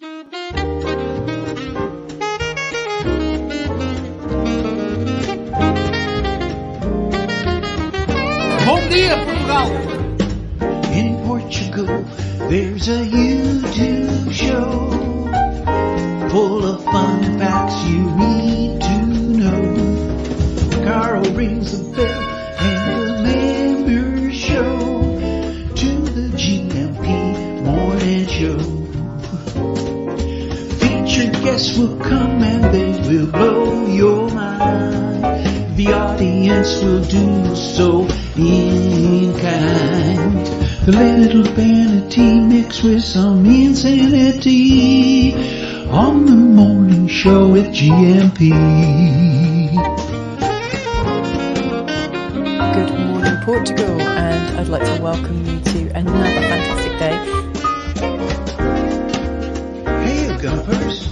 Bom dia, Portugal! In Portugal, there's a YouTube show full of fun facts you need to know. Carl rings the bell and the members show to the GMP morning show. Featured guests will come and they will blow your mind. The audience will do so in kind. The little vanity mixed with some insanity on the morning show with GMP. Good morning, Portugal, and I'd like to welcome you to another fantastic day. Hey, Gumpers.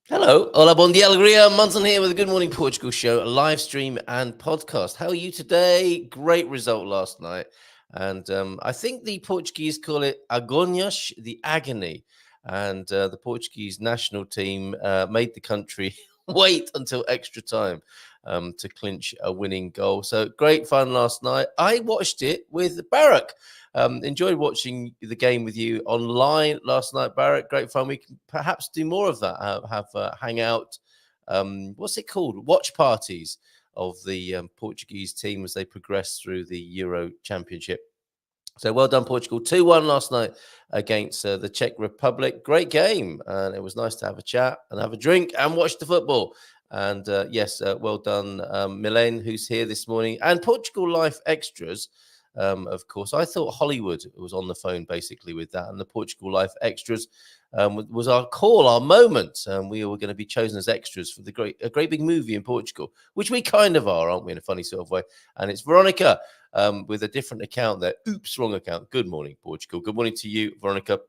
Hello, hola, bon dia, alegria. Munson here with the Good Morning Portugal show, a live stream and podcast. How are you today? Great result last night. And I think the Portuguese call it agonias, the agony. And the Portuguese national team made the country wait until extra time to clinch a winning goal. So great fun last night. I watched it with Barak. Enjoyed watching the game with you online last night, Barrett. Great fun. We can perhaps do more of that. Have hang out. What's it called? Watch parties of the Portuguese team as they progress through the Euro Championship. So well done, Portugal. 2-1 last night against the Czech Republic. Great game. And it was nice to have a chat and have a drink and watch the football. And yes, well done, Milene, who's here this morning. And Portugal Life Extras. Of course, I thought Hollywood was on the phone basically with that, and the Portugal Life Extras was our call, our moment. We were going to be chosen as extras for a great big movie in Portugal, which we kind of are, aren't we, in a funny sort of way? And it's Veronica with a different account there. Oops, wrong account. Good morning, Portugal. Good morning to you, Veronica.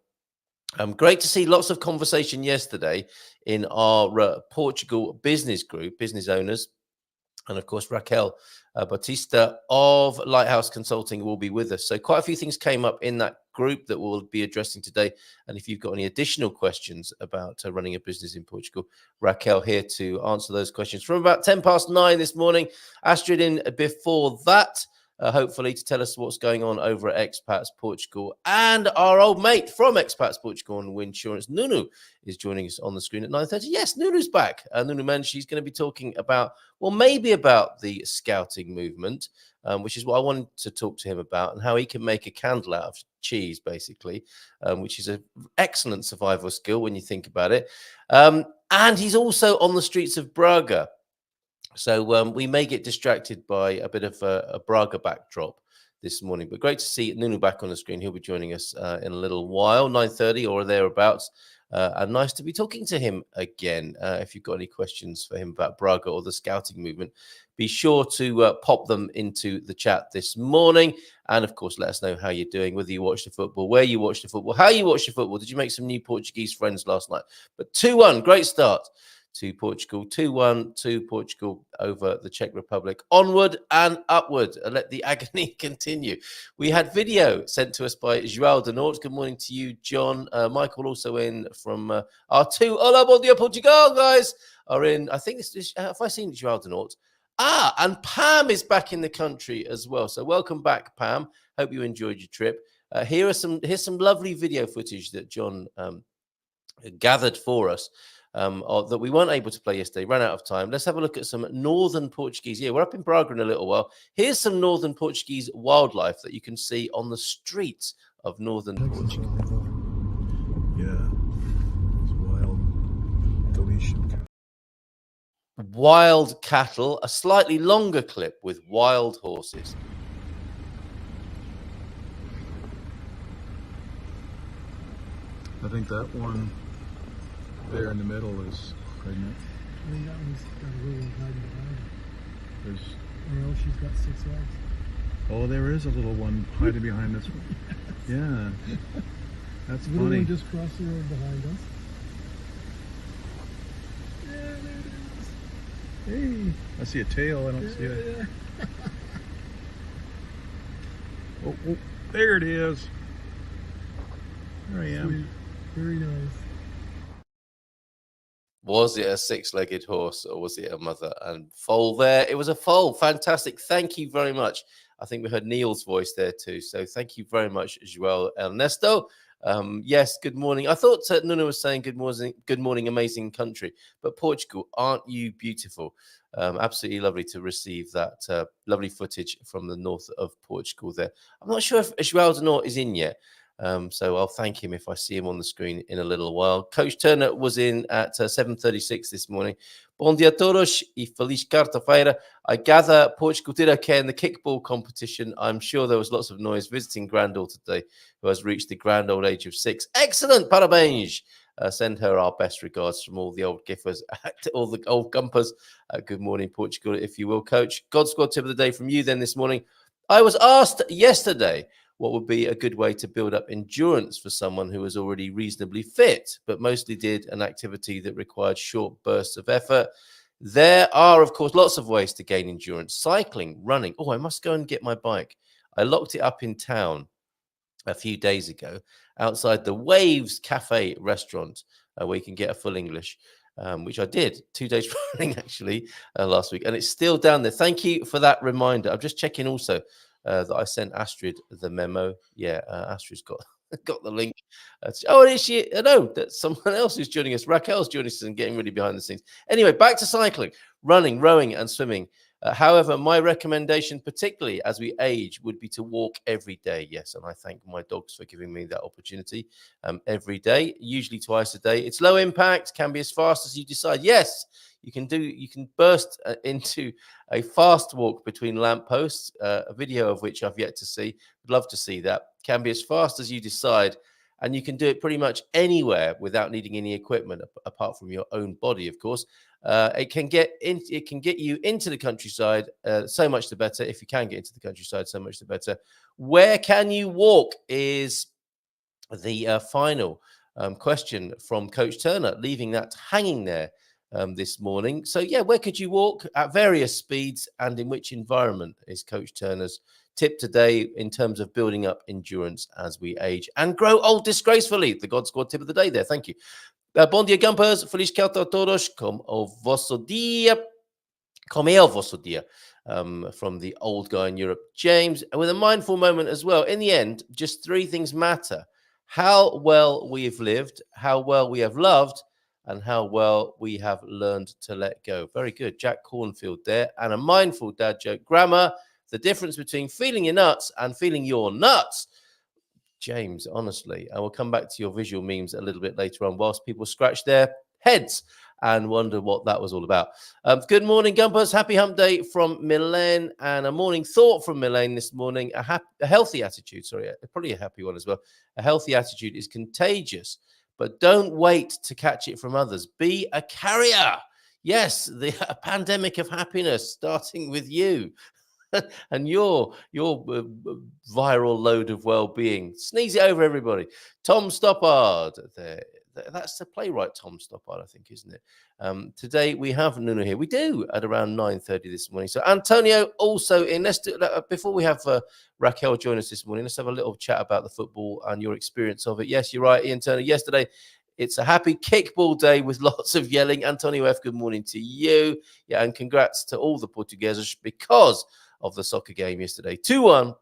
Great to see lots of conversation yesterday in our Portugal business group, business owners. And of course, Raquel Batista of Lighthouse Consulting will be with us. So quite a few things came up in that group that we'll be addressing today. And if you've got any additional questions about running a business in Portugal, Raquel here to answer those questions from about 9:10 this morning. Astrid in before that, hopefully to tell us what's going on over at Expats Portugal. And our old mate from Expats Portugal and Insurance, Nuno, is joining us on the screen at 9:30. Yes, Nuno's back. Nuno Mendes, she's going to be talking about, well, maybe about the scouting movement, which is what I wanted to talk to him about, and how he can make a candle out of cheese, basically, which is an excellent survival skill when you think about it. And he's also on the streets of Braga. So we may get distracted by a bit of a Braga backdrop this morning. But great to see Nuno back on the screen. He'll be joining us in a little while, 9:30 or thereabouts. And nice to be talking to him again. If you've got any questions for him about Braga or the scouting movement, be sure to pop them into the chat this morning. And, of course, let us know how you're doing, whether you watch the football, where you watch the football, how you watch the football. Did you make some new Portuguese friends last night? But 2-1, great start to Portugal. 2-1 to Portugal over the Czech Republic. Onward and upward. And let the agony continue. We had video sent to us by João de Norte. Good morning to you, John. Michael also in from our two Hola, bon dia, Portugal guys are in. I think this have I seen João de Norte? And Pam is back in the country as well. So welcome back, Pam. Hope you enjoyed your trip. Here's some lovely video footage that John gathered for us. That we weren't able to play yesterday, ran out of time. Let's have a look at some northern Portuguese. Yeah, we're up in Braga in a little while. Here's some northern Portuguese wildlife that you can see on the streets of northern Portugal. Yeah, it's wild Galician cattle. Wild cattle, a slightly longer clip with wild horses. I think that one there in the middle is pregnant. I think that one's got a little one hiding behind her. There's, Or else she's got 6 legs. oh, there is a little one hiding behind this one. Yeah, that's The little funny. one just crossed the road behind us. Yeah, there it is. Hey, I see a tail. I don't see a. Yeah. I don't see a. Yeah. Oh, there it is. There I am. Sweet. Very nice. Was it a six-legged horse or was it a mother and foal there? It was a foal. Fantastic. Thank you very much. I think we heard Neil's voice there too. So thank you very much, Joel Ernesto. Yes, good morning. I thought Nuno was saying good morning, amazing country. But Portugal, aren't you beautiful? Absolutely lovely to receive that lovely footage from the north of Portugal there. I'm not sure if Joel Nuno is in yet. So I'll thank him if I see him on the screen in a little while. Coach Turner was in at 7:36 this morning. Bom dia a todos e feliz quarta-feira. I gather Portugal did okay in the kickball competition. I'm sure there was lots of noise visiting granddaughter today who has reached the grand old age of 6. Excellent, parabéns. Send her our best regards from all the old giffers, all the old gumpers. Good morning, Portugal, if you will, Coach. God Squad tip of the day from you then this morning. I was asked yesterday what would be a good way to build up endurance for someone who was already reasonably fit, but mostly did an activity that required short bursts of effort. There are, of course, lots of ways to gain endurance. Cycling, running. Oh, I must go and get my bike. I locked it up in town a few days ago outside the Waves Cafe restaurant where you can get a full English, which I did 2 days running actually last week. And it's still down there. Thank you for that reminder. I'm just checking also that I sent Astrid the memo. Yeah, Astrid's got the link. Oh, and is she? No, that's someone else who's joining us. Raquel's joining us and getting really behind the scenes. Anyway, back to cycling, running, rowing, and swimming. However, my recommendation, particularly as we age, would be to walk every day. Yes, and I thank my dogs for giving me that opportunity every day, usually twice a day. It's low impact, can be as fast as you decide. Yes, you can burst into a fast walk between lampposts, a video of which I've yet to see. Would love to see that. Can be as fast as you decide. And you can do it pretty much anywhere without needing any equipment apart from your own body, of course. It can get you into the countryside. So much the better. If you can get into the countryside, so much the better. Where can you walk is the final question from Coach Turner, leaving that hanging there this morning. So yeah, where could you walk at various speeds and in which environment is Coach Turner's tip today in terms of building up endurance as we age and grow old disgracefully. The God Squad tip of the day there. Thank you. Bom dia, Gumpers. Feliz quarta a todos. Como é o vosso dia? From the old guy in Europe, James, and with a mindful moment as well. In the end, just 3 things matter: how well we have lived, how well we have loved, and how well we have learned to let go. Very good. Jack Cornfield there. And a mindful dad joke. Grammar, the difference between feeling your nuts and feeling your nuts. James, honestly, I will come back to your visual memes a little bit later on whilst people scratch their heads and wonder what that was all about. Good morning, Gumpers. Happy hump day from Milan and a morning thought from Milan this morning. A healthy attitude, probably a happy one as well. A healthy attitude is contagious, but don't wait to catch it from others. Be a carrier. Yes, the pandemic of happiness starting with you. And your viral load of well-being. Sneeze it over, everybody. Tom Stoppard. That's the playwright Tom Stoppard, I think, isn't it? Today we have Nuno here. We do at around 9:30 this morning. So Antonio also in. Let's do, before we have Raquel join us this morning, let's have a little chat about the football and your experience of it. Yes, you're right, Ian Turner. Yesterday, it's a happy kickball day with lots of yelling. Antonio F., good morning to you. Yeah, and congrats to all the Portugueses because of the soccer game yesterday. 2-1.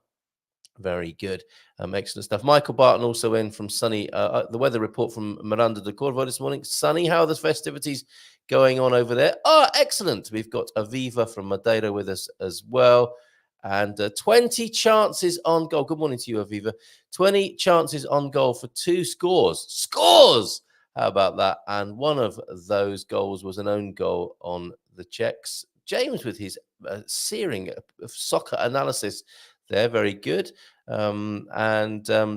Very good. Excellent stuff. Michael Barton also in from sunny, the weather report from Miranda de Corvo this morning. Sunny, how are the festivities going on over there? Oh, excellent. We've got Aviva from Madeira with us as well. And 20 chances on goal. Good morning to you, Aviva. 20 chances on goal for 2 scores. Scores! How about that? And one of those goals was an own goal on the Czechs. James with his searing soccer analysis there. Very good. I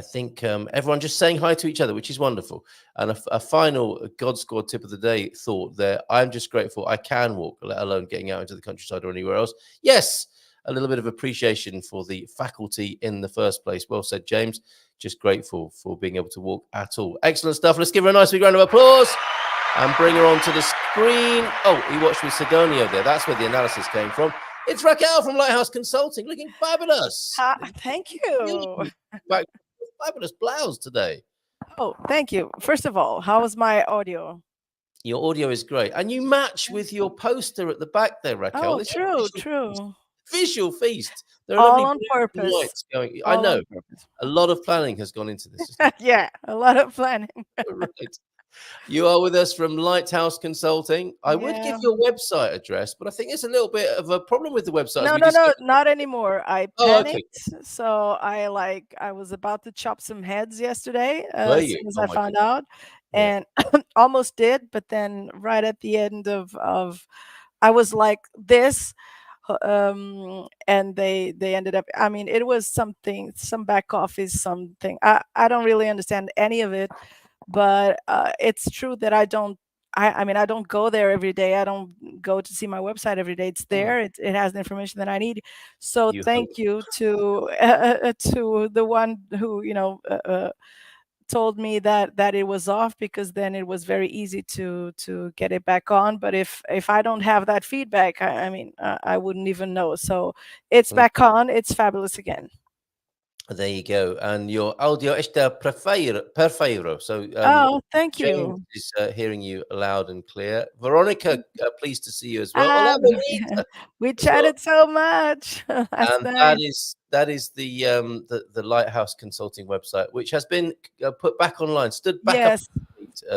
think everyone just saying hi to each other, which is wonderful. And a final God Squad tip of the day thought there. I'm just grateful I can walk, let alone getting out into the countryside or anywhere else. Yes, a little bit of appreciation for the faculty in the first place. Well said, James. Just grateful for being able to walk at all. Excellent stuff. Let's give her a nice big round of applause and bring her onto the screen. Oh, he watched with Sidonio there. That's where the analysis came from. It's Raquel from Lighthouse Consulting, looking fabulous. Thank you. Back, fabulous blouse today. Oh, thank you. First of all, how was my audio? Your audio is great, and you match with your poster at the back there, Raquel. Oh, This is true, visual true. visual feast. There are All lovely on blues and purpose. whites going. I All know on purpose. a lot of planning has gone into this. Isn't Yeah, a lot of planning. it? Right. You are with us from Lighthouse Consulting. I would give Yeah. your website address, but I think there's a little bit of a problem with the website. as No, we no, no, discussed. not anymore. I Oh, okay. panicked, so I was about to chop some heads yesterday Were as you? soon as Oh I my found goodness. out, Yeah. and almost did, but then right at the end of I was like this, and they ended up. I mean, it was something, some back office, something. I don't really understand any of it, but it's true that I don't. I mean, I don't go there every day. I don't go to see my website every day. It's Mm. there. It has the information that I need. So You hope. thank you to the one who told me that it was off, because then it was very easy to get it back on. But if I don't have that feedback, I mean, I wouldn't even know. So it's Mm. back on. It's fabulous again. There you go. And your audio está perfeiro. So Oh, thank James you. is hearing you loud and clear. Veronica, pleased to see you as well. Ah, Hola, Benita, we as well. chatted so much last And night. that is the Lighthouse Consulting website, which has been put back online, stood back up Yes.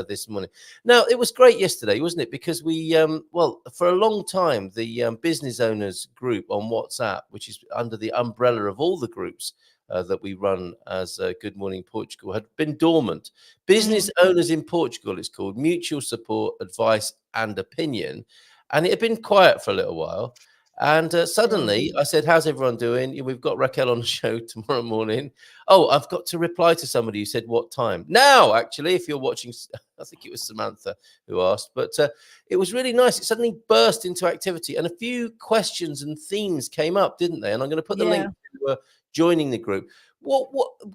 this morning. Now, it was great yesterday, wasn't it? Because we, well, for a long time, the business owners group on WhatsApp, which is under the umbrella of all the groups that we run as Good Morning Portugal, had been dormant. Business Owners in Portugal, it's called, Mutual Support, Advice and Opinion. And it had been quiet for a little while. And suddenly I said, how's everyone doing? We've got Raquel on the show tomorrow morning. Oh, I've got to reply to somebody who said, what time? Now, actually, if you're watching, I think it was Samantha who asked, but it was really nice. It suddenly burst into activity and a few questions and themes came up, didn't they? And I'm going to put the Yeah. link to joining the group. What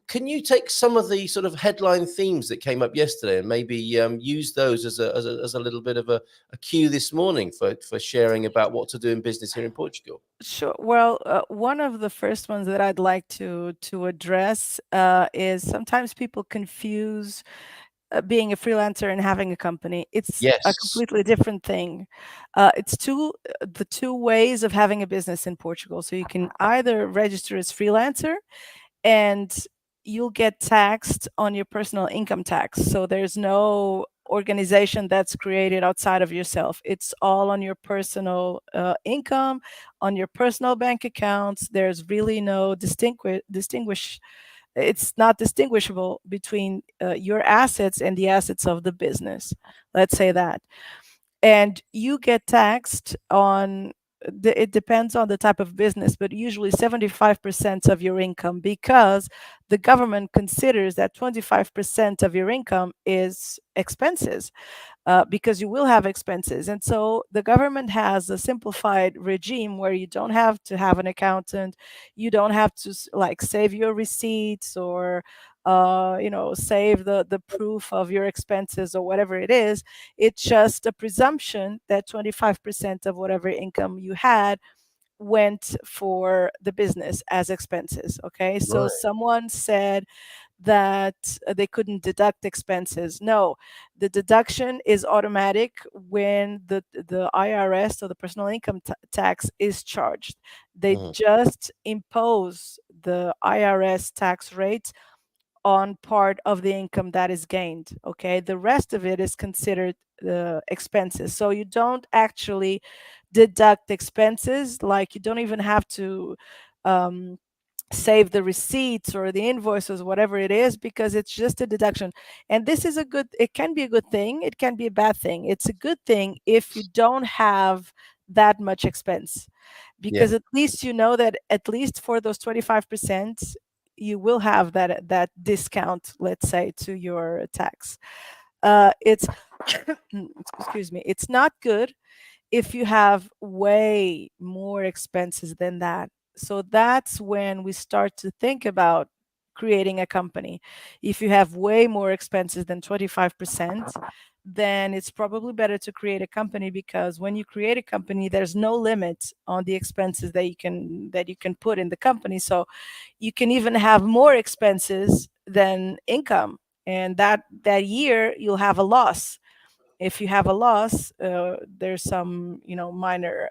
can you take some of the sort of headline themes that came up yesterday and maybe use those as a little bit of a cue this morning for sharing about what to do in business here in Portugal? Sure. Well, one of the first ones that I'd like to address is sometimes people confuse being a freelancer and having a company. It's a Yes. completely different thing. It's the two ways of having a business in Portugal. So you can either register as freelancer, and you'll get taxed on your personal income tax. So there's no organization that's created outside of yourself. It's all on your personal income, on your personal bank accounts. There's really no distinguish. It's not distinguishable between your assets and the assets of the business. Let's say that. And you get taxed on it depends on the type of business, but usually 75% of your income, because the government considers that 25% of your income is expenses, because you will have expenses. And so the government has a simplified regime where you don't have to have an accountant, you don't have to like save your receipts or save the proof of your expenses or whatever it is. It's just a presumption that 25% of whatever income you had went for the business as expenses. Okay, so Right. someone said that they couldn't deduct expenses. No, the deduction is automatic when the IRS, so the personal income tax, is charged. They just impose the IRS tax rate on part of the income that is gained. Okay, the rest of it is considered expenses. So you don't actually deduct expenses, like you don't even have to save the receipts or the invoices, whatever it is, because it's just a deduction. And this is it can be a good thing, it can be a bad thing. It's a good thing if you don't have that much expense, because at least you know that at least for those 25% you will have that discount, let's say, to your tax. It's excuse me, it's not good if you have way more expenses than that. So that's when we start to think about creating a company. If you have way more expenses than 25%, then it's probably better to create a company, because when you create a company, there's no limit on the expenses that you can put in the company. So you can even have more expenses than income, and that year you'll have a loss. If you have a loss, there's some minor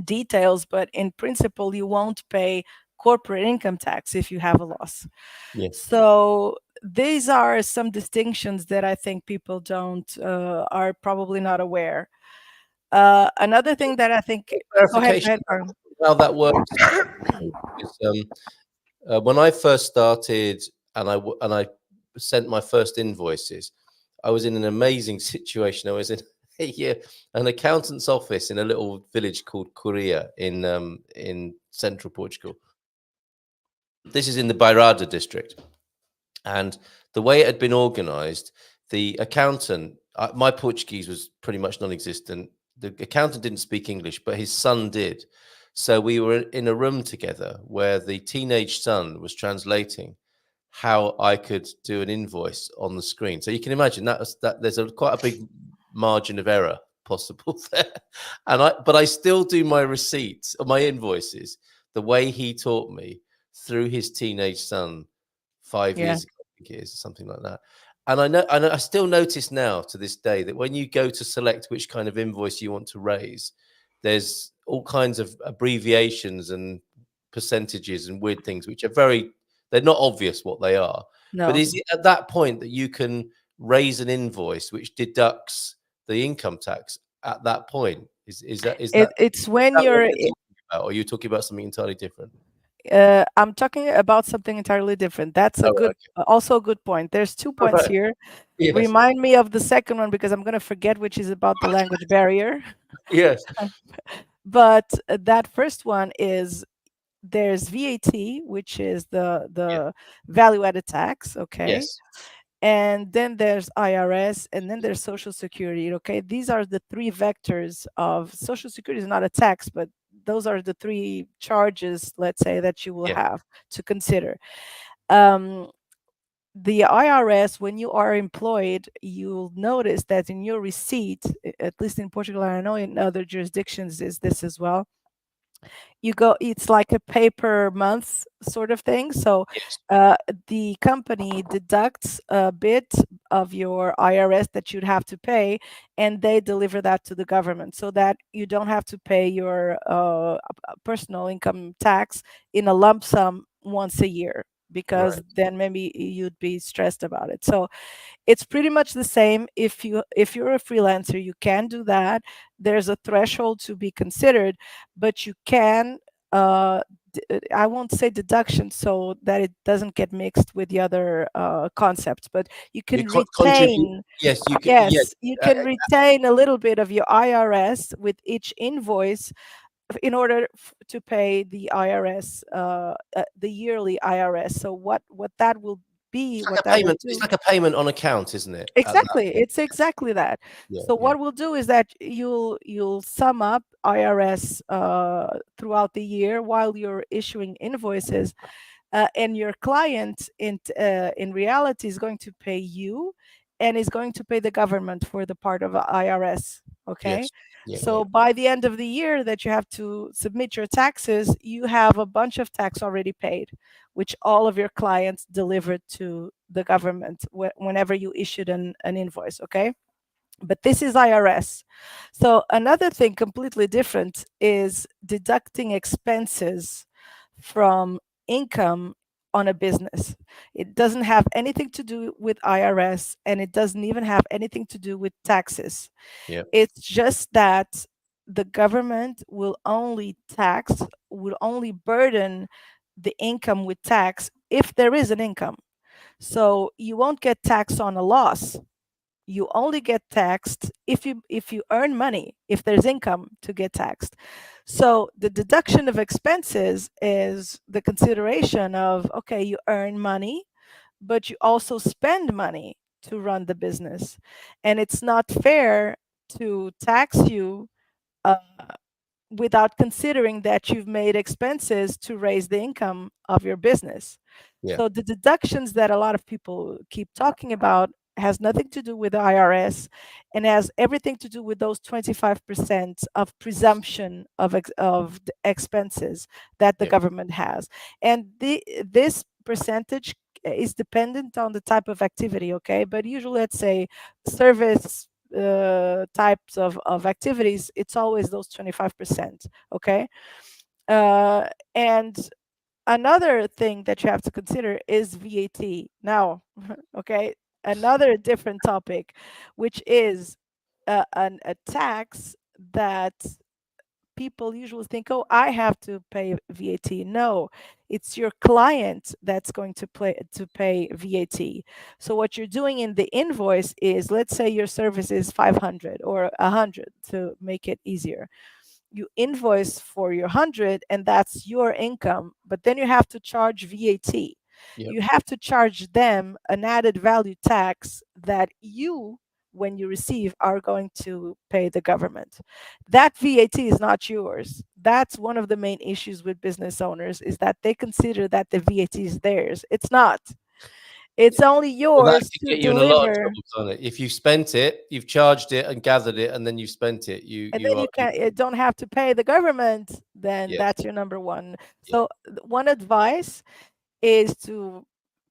details, but in principle you won't pay corporate income tax if you have a loss. Yes. So these are some distinctions that I think people don't are probably not aware. Another thing that I think. Go ahead, go Clarification ahead, Carl. how that works is, when I first started and I sent my first invoices, I was in an amazing situation. I was in an accountant's office in a little village called Coria in central Portugal. This is in the Bairrada district, and the way it had been organized, the accountant, my Portuguese was pretty much non-existent. The accountant didn't speak English, but his son did. So we were in a room together where the teenage son was translating how I could do an invoice on the screen. So you can imagine that there's quite a big margin of error possible there. But I still do my receipts or my invoices the way he taught me through his teenage son 5 years Yeah. ago, I think it is, or something like that. And I still notice now to this day that when you go to select which kind of invoice you want to raise, there's all kinds of abbreviations and percentages and weird things which are they're not obvious what they are. But No. is it at that point that you can raise an invoice which deducts the income tax at that point? Is that is that It's when that what you're. you're talking about, or are you talking about something entirely different? I'm talking about something entirely different. That's a Oh, good, okay. also a good point. There's 2 points Right. here. Yes. Remind me of the second one, because I'm going to forget, which is about the language barrier. Yes. But that first one is, there's VAT, which is the Yeah. value added tax, okay? Yes. And then there's IRS, and then there's Social Security, okay? These are the three vectors of Social Security. Is not a tax, but those are the three charges, let's say, that you will Yeah. have to consider. Um, the IRS, when you are employed, you'll notice that in your receipt, at least in Portugal, and I know in other jurisdictions is this as well, it's like a pay per month sort of thing. So Yes. the company deducts a bit of your IRS that you'd have to pay, and they deliver that to the government, so that you don't have to pay your personal income tax in a lump sum once a year, because Right. then maybe you'd be stressed about it. So it's pretty much the same. If you're a freelancer, you can do that. There's a threshold to be considered, but you can, I won't say deduction so that it doesn't get mixed with the other concepts, but you You can contribute. retain. Yes, you can. Yes. Yes, you Uh, can retain a little bit of your IRS with each invoice, in order to pay the IRS, the yearly IRS. So what that will be, it's like what a that will payment. It's do. like a payment on account, isn't it? At that Exactly, point. it's exactly that. Yeah. So Yeah. what we'll do is that you'll sum up IRS throughout the year while you're issuing invoices, and your client in reality is going to pay you, and is going to pay the government for the part of IRS. Okay, Yes. Yeah. Yeah. so by the end of the year that you have to submit your taxes, you have a bunch of tax already paid, which all of your clients delivered to the government whenever you issued an invoice. Okay, but this is IRS. So another thing completely different is deducting expenses from income on a business. It doesn't have anything to do with IRS, and it doesn't even have anything to do with taxes. Yeah. It's just that the government will only burden the income with tax if there is an income. So you won't get taxed on a loss. You only get taxed if you earn money, if there's income to get taxed. So the deduction of expenses is the consideration of, okay, you earn money, but you also spend money to run the business, and it's not fair to tax you uh, without considering that you've made expenses to raise the income of your business. Yeah. So the deductions that a lot of people keep talking about has nothing to do with the IRS, and has everything to do with those 25% of presumption of the expenses that the Yeah. government has. And this percentage is dependent on the type of activity, okay? But usually, let's say service types of activities, it's always those 25%, okay? And another thing that you have to consider is VAT. Now, okay, another different topic, which is a tax that people usually think, oh, I have to pay VAT. No, it's your client that's going to pay VAT. So what you're doing in the invoice is, let's say your service is 500 or 100 to make it easier. You invoice for your 100 and that's your income, but then you have to charge VAT. Yep. You have to charge them an added value tax that you, when you receive, are going to pay the government. That VAT is not yours. That's one of the main issues with business owners, is that they consider that the VAT is theirs. It's not. It's only Well, that yours could to get you in a lot of deliver. trouble, can't it? If you spent it, you've charged it and gathered it, and then you've spent it. And You then are you don't have to pay the government, then yes, that's your number one. yeah. So one advice is to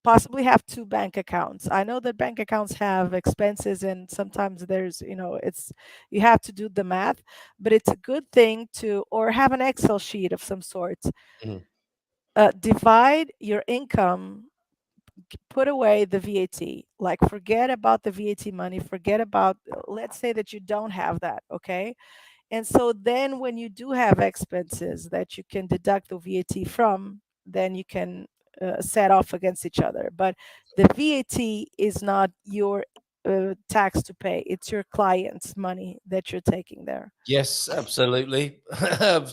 possibly have two bank accounts. I know that bank accounts have expenses, and sometimes there's, it's, you have to do the math, but it's a good thing to, or have an Excel sheet of some sort. Mhm. Divide your income, put away the VAT. Like, forget about the VAT money, forget about, let's say that you don't have that, okay? And so then when you do have expenses that you can deduct the VAT from, then you can set off against each other. But the VAT is not your tax to pay, it's your client's money that you're taking there. Yes, absolutely.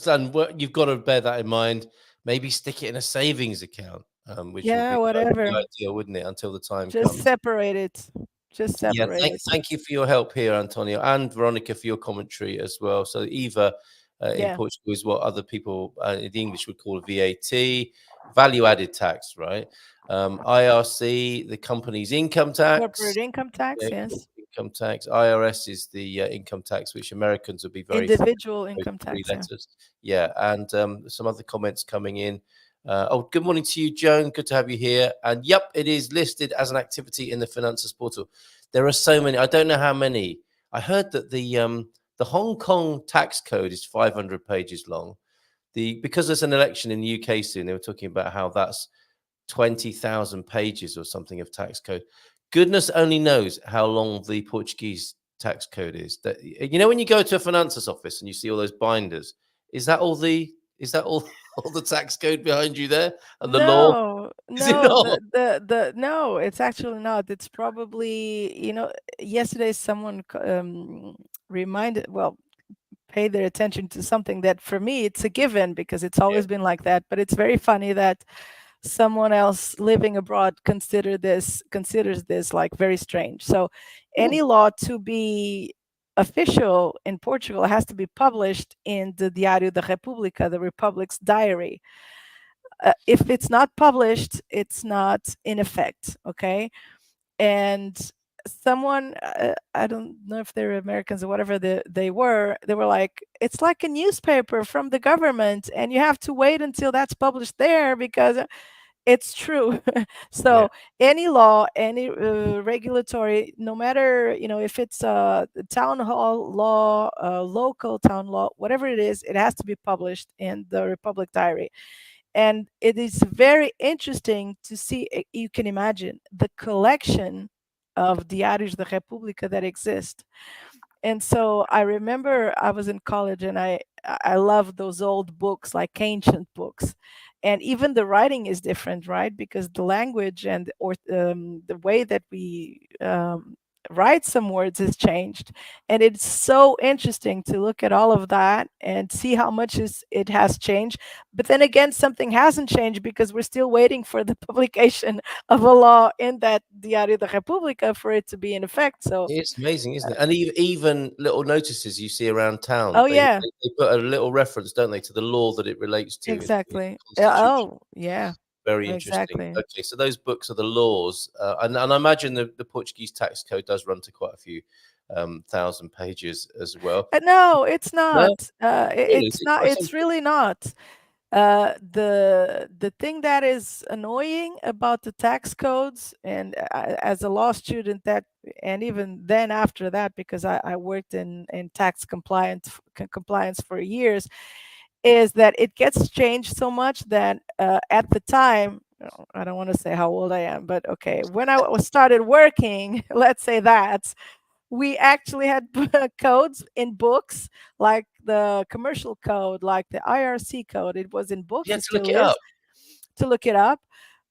And you've got to bear that in mind. Maybe stick it in a savings account, which would Yeah, be the whatever. ideal, wouldn't it? Until the time Just comes. separate it. Just Yeah, separate it. thank you for your help here, Antonio, and Veronica for your commentary as well. So Eva in Yeah. Portugal is what other people in the English would call VAT, value added tax, right? IRC, the company's income Corporate tax. income tax, Yeah, yes. income tax. IRS is the income tax, which Americans would be very familiar Individual with, those income three tax, yeah. letters. Yeah, and some other comments coming in. Oh, good morning to you, Joan. Good to have you here. And yep, it is listed as an activity in the Finances portal. There are so many. I don't know how many. I heard that the Hong Kong tax code is 500 pages long. Because there's an election in the UK soon, they were talking about how that's 20,000 pages or something of tax code. Goodness only knows how long the Portuguese tax code is. That, when you go to a finances office and you see all those binders, is that all all the tax code behind you there and the law? No, Is it no, not? no, it's actually not. It's probably, yesterday someone reminded, well, paid their attention to something that for me it's a given because it's Yeah. always been like that. But it's very funny that someone else living abroad considers this like very strange. So Hmm. any law to be official in Portugal has to be published in the Diário da República, the Republic's diary. If it's not published, it's not in effect. Okay. And someone, I don't know if they're Americans or whatever they were like, it's like a newspaper from the government, and you have to wait until that's published there because it's true. Yeah. So any law, any regulatory, no matter if it's a town hall law, a local town law, whatever it is, it has to be published in the Republic Diary. And it is very interesting to see. You can imagine the collection of Diários da República that exist. And so I remember I was in college, and I love those old books, like ancient books. And even the writing is different, right? Because the language or the way that we write some words has changed. And it's so interesting to look at all of that and see how much it has changed. But then again, something hasn't changed because we're still waiting for the publication of a law in that Diário da República for it to be in effect. So, It's amazing, isn't it? And even little notices you see around town, oh they yeah, they put a little reference, don't they, to the law that it relates to in the exactly. Constitution. Oh, yeah. Very interesting. Exactly. Okay, so those books are the laws, and I imagine the Portuguese tax code does run to quite a few thousand pages as well. No, it's No, not. really, is It's it not. quite It's simple? really not. The thing that is annoying about the tax codes, and as a law student, that, and even then after that, because I worked in tax compliance for years, is that it gets changed so much that at the time, I don't want to say how old I am, but okay, when I was started working, let's say that we actually had codes in books, like the commercial code, like the IRC code. It was in You books, had it to look still it up. is, to look it up.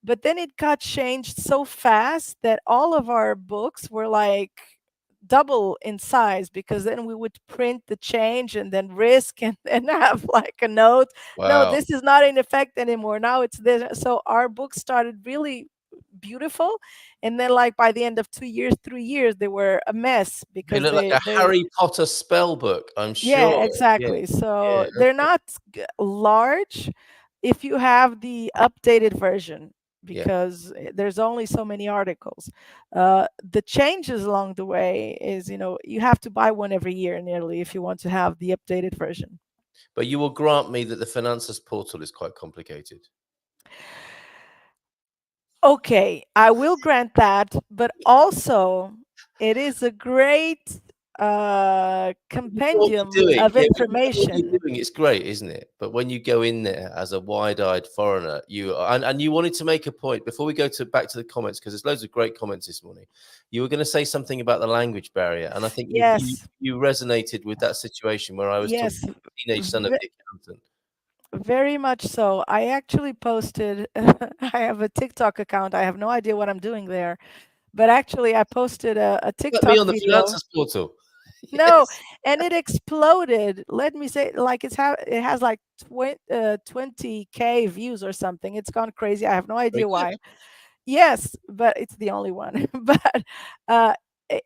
But then it got changed so fast that all of our books were like double in size, because then we would print the change and then risk and have like a note. No, Wow. this is not in effect anymore. Now it's this. So our books started really beautiful, and then like by the end of 2 years, 3 years, they were a mess They because look like a they Harry Potter spell book, I'm yeah, sure. Yeah, exactly. yeah, So they're not large if you have the updated version, yeah. because there's only so many articles. The changes along the way is, you have to buy one every year nearly if you want to have the updated version. But you will grant me that the Finances portal is quite complicated. Okay, I will grant that, but also it is a great You know what compendium you're doing. of Yeah, when you know what information. you're doing, it's great, isn't it? But when you go in there as a wide-eyed foreigner, and you wanted to make a point before we go to back to the comments, because there's loads of great comments this morning. You were going to say something about the language barrier, and I think Yes, you resonated with that situation where I was talking yes, to the teenage son of v- the accountant. very much so. I actually posted, I have a TikTok account. I have no idea what I'm doing there, but actually, I posted a Put me TikTok on the video. Finances portal. No, Yes, and it exploded. Let me say, like it has like 20K views or something. It's gone crazy. I have no very idea good. why. Yes, but it's the only one. But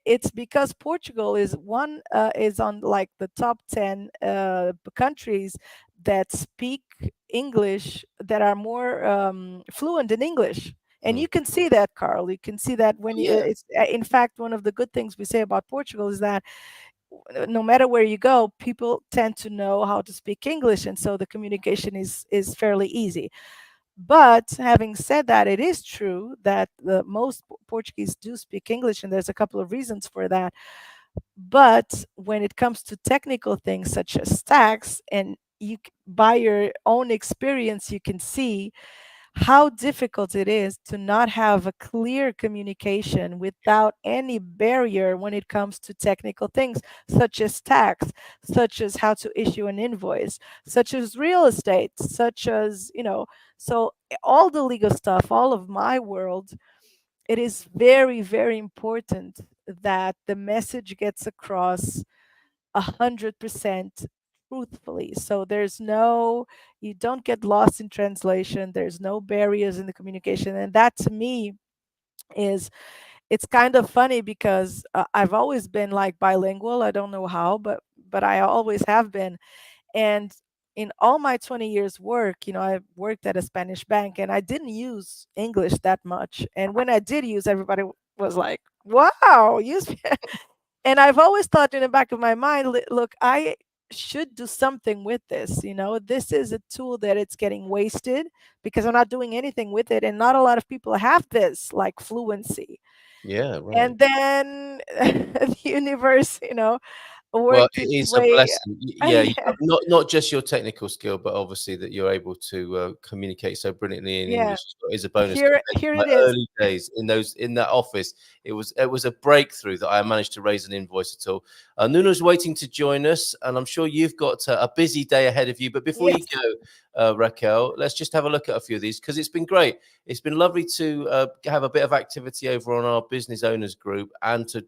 it's because Portugal is on like the top 10 countries that speak English, that are more fluent in English. And Mm. you can see that, Carl. You can see that when Oh, yeah. it's in fact, one of the good things we say about Portugal is that no matter where you go, people tend to know how to speak English, and so the communication is fairly easy. But having said that, it is true that the most Portuguese do speak English, and there's a couple of reasons for that. But when it comes to technical things such as tax, and by your own experience, you can see how difficult it is to not have a clear communication without any barrier when it comes to technical things such as tax, such as how to issue an invoice, such as real estate, such as, so all the legal stuff, all of my world, it is very, very important that the message gets across 100% truthfully. So you don't get lost in translation. There's no barriers in the communication. And that to me is, it's kind of funny because I've always been like bilingual. I don't know how, but I always have been. And in all my 20 years work, I worked at a Spanish bank and I didn't use English that much. And when I did use, everybody was like, wow, you and I've always thought in the back of my mind, look, I should do something with this. This is a tool that it's getting wasted because I'm not doing anything with it. And not a lot of people have this like fluency. Yeah, right. And then the universe, Well, worked it its is a way. blessing. Yeah, you Yeah, have not just your technical skill, but obviously that you're able to communicate so brilliantly in yeah. English is a bonus compared to Here my it is. early days in that office. It was a breakthrough that I managed to raise an invoice at all. Nuno's waiting to join us, and I'm sure you've got a busy day ahead of you. But before you Yes, go, Raquel, let's just have a look at a few of these because it's been great. It's been lovely to have a bit of activity over on our business owners group and to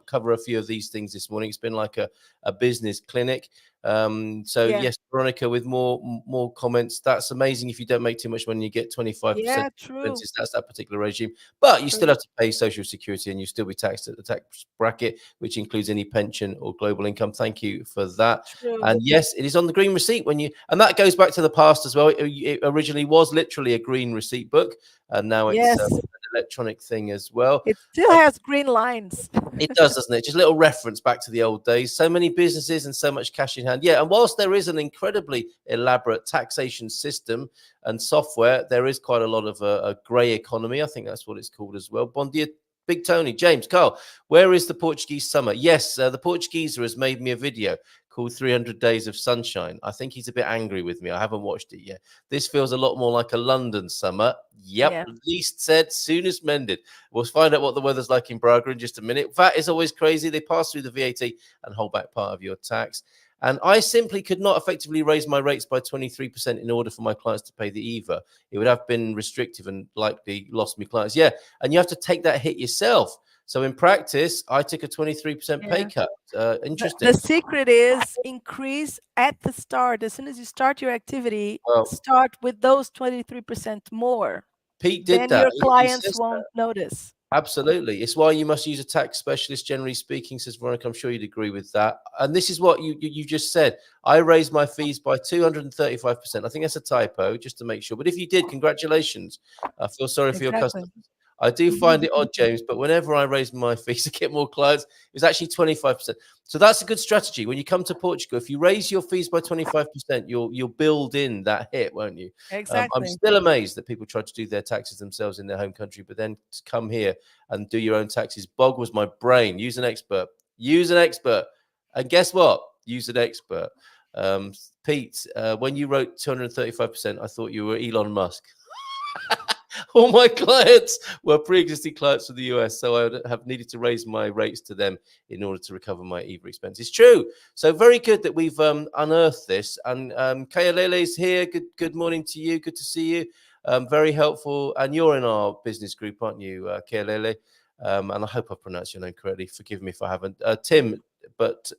cover a few of these things this morning. It's been like a business clinic. So Yeah. yes, Veronica, with more comments. That's amazing. If you don't make too much money, you get 25% Yeah, true. expenses. That's that particular regime. But you True. still have to pay Social Security, and you still be taxed at the tax bracket, which includes any pension or global income. Thank you for that. True. And yes, it is on the green receipt and that goes back to the past as well. It originally was literally a green receipt book, and now it's Yes. an electronic thing as well. It still has green lines. It does, doesn't it? Just a little reference back to the old days. So many businesses and so much cash in hand. Yeah, and whilst there is an incredibly elaborate taxation system and software, there is quite a lot of a grey economy. I think that's what it's called as well. Bon dia, Big Tony, James, Carl, where is the Portuguese summer? Yes, the Portugueser has made me a video called 300 Days of Sunshine. I think he's a bit angry with me. I haven't watched it yet. This feels a lot more like a London summer. Yep, Yeah. least said, soonest mended. We'll find out what the weather's like in Braga in just a minute. VAT is always crazy. They pass through the VAT and hold back part of your tax. And I simply could not effectively raise my rates by 23% in order for my clients to pay the EVA. It would have been restrictive and likely lost me clients. Yeah, and you have to take that hit yourself. So in practice, I took a 23% pay Yeah. cut. Interesting. The secret is increase at the start. As soon as you start your activity, Well, start with those 23% more. Pete did Then that. your He clients says won't notice. absolutely. It's why you must use a tax specialist, generally speaking, says Veronica. I'm sure you'd agree with that. And this is what you just said. I raised my fees by 235%. I think that's a typo, just to make sure. But if you did, congratulations. I feel sorry for your Exactly. customers. I do find it odd, James, but whenever I raise my fees to get more clients, it's actually 25%. So that's a good strategy. When you come to Portugal, if you raise your fees by 25%, you'll build in that hit, won't you? I'm Exactly. still amazed that people try to do their taxes themselves in their home country, but then to come here and do your own taxes boggles my brain. Use an expert. Use an expert. And guess what? Use an expert. Pete, when you wrote 235%, I thought you were Elon Musk. All my clients were pre-existing clients from the US, so I would have needed to raise my rates to them in order to recover my EVA expenses. True. So very good that we've unearthed this. And Kayalele is here. Good morning to you. Good to see you. Very helpful. And you're in our business group, aren't you, Kayalele? And I hope I pronounced your name correctly. Forgive me if I haven't. Tim, but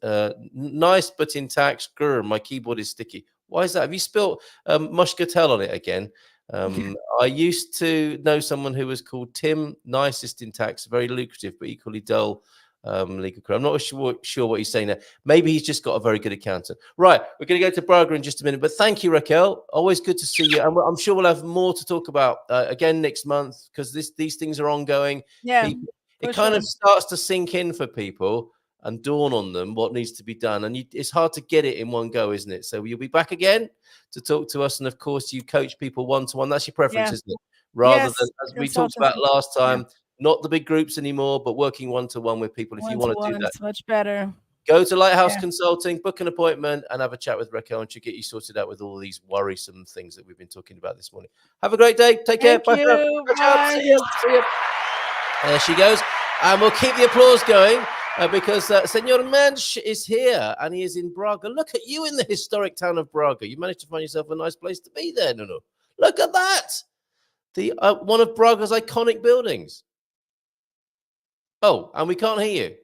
nice but in tax. Grr, my keyboard is sticky. Why is that? Have you spilt muscatel on it again? I used to know someone who was called Tim, nicest in tax, very lucrative, but equally dull legal career. I'm not sure what he's saying there. Maybe he's just got a very good accountant. Right, we're going to go to Braga in just a minute, but thank you, Raquel. Always good to see you. And I'm sure we'll have more to talk about again next month, because these things are ongoing. Yeah. It kind of starts to sink in for people and dawn on them what needs to be done. And it's hard to get it in one go, isn't it? So you'll be back again to talk to us. And of course, you coach people one-to-one. That's your preference, isn't it? Rather than, as we talked about last time, not the big groups anymore, but working one-to-one with people. If you want to do that, it's much better. Go to Lighthouse Consulting, book an appointment, and have a chat with Raquel, and she'll get you sorted out with all these worrisome things that we've been talking about this morning. Have a great day. Take care. Bye. Bye. See you. There she goes. And we'll keep the applause going because Senor Mendes is here, and he is in Braga. Look at you in the historic town of Braga. You managed to find yourself a nice place to be there, Nuno. Look at that. The one of Braga's iconic buildings. Oh, and we can't hear you.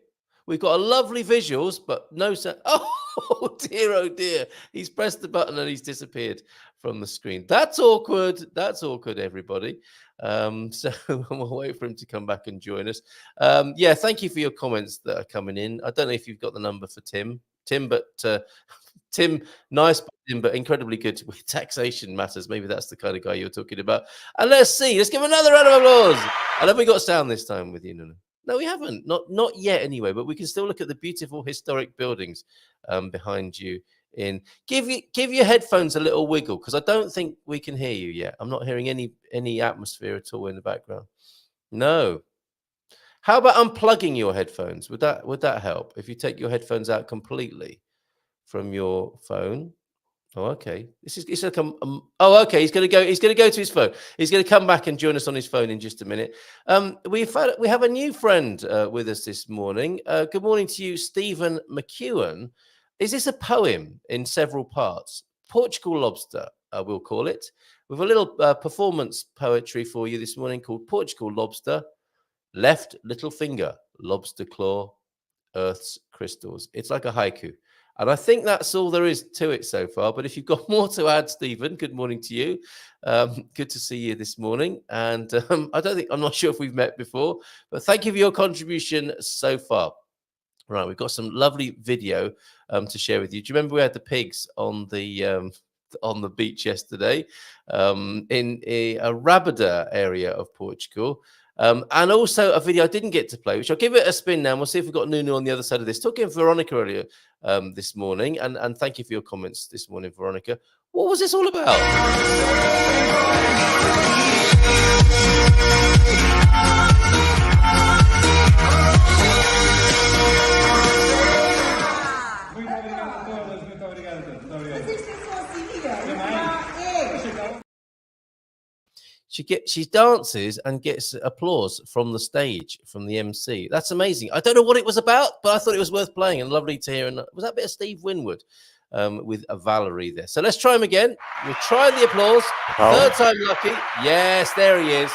We've got a lovely visuals, but no sound. Oh dear. He's pressed the button and he's disappeared from the screen. That's awkward. That's awkward, everybody. So we'll wait for him to come back and join us. Yeah, thank you for your comments that are coming in. I don't know if you've got the number for Tim, but Tim, nice, but incredibly good with taxation matters. Maybe that's the kind of guy you're talking about. And let's see. Let's give him another round of applause. And have we got sound this time with you, Nuno? No, we haven't. Not yet, anyway. But we can still look at the beautiful historic buildings behind you. Give your headphones a little wiggle, because I don't think we can hear you yet. I'm not hearing any atmosphere at all in the background. No. How about unplugging your headphones? Would that help if you take your headphones out completely from your phone? Oh, okay. It's like oh, okay. He's gonna go to his phone. He's gonna come back and join us on his phone in just a minute. We have a new friend with us this morning. Good morning to you, Stephen McEwen. Is this a poem in several parts? Portugal Lobster, we'll call it. With a little performance poetry for you this morning called Portugal Lobster. Left little finger, lobster claw, Earth's crystals. It's like a haiku. And I think that's all there is to it so far. But if you've got more to add, Stephen, good morning to you. Good to see you this morning. And I'm not sure if we've met before, but thank you for your contribution so far. Right, we've got some lovely video to share with you. Do you remember we had the pigs on the beach yesterday in a Rabada area of Portugal? And also a video I didn't get to play, which I'll give it a spin now. And we'll see if we've got Nuno on the other side of this. Talking to Veronica earlier this morning, and thank you for your comments this morning, Veronica. What was this all about? She dances and gets applause from the stage, from the MC. That's amazing. I don't know what it was about, but I thought it was worth playing and lovely to hear. And was that a bit of Steve Winwood with a Valerie there? So let's try him again. We'll try the applause. Third time lucky. Yes, there he is.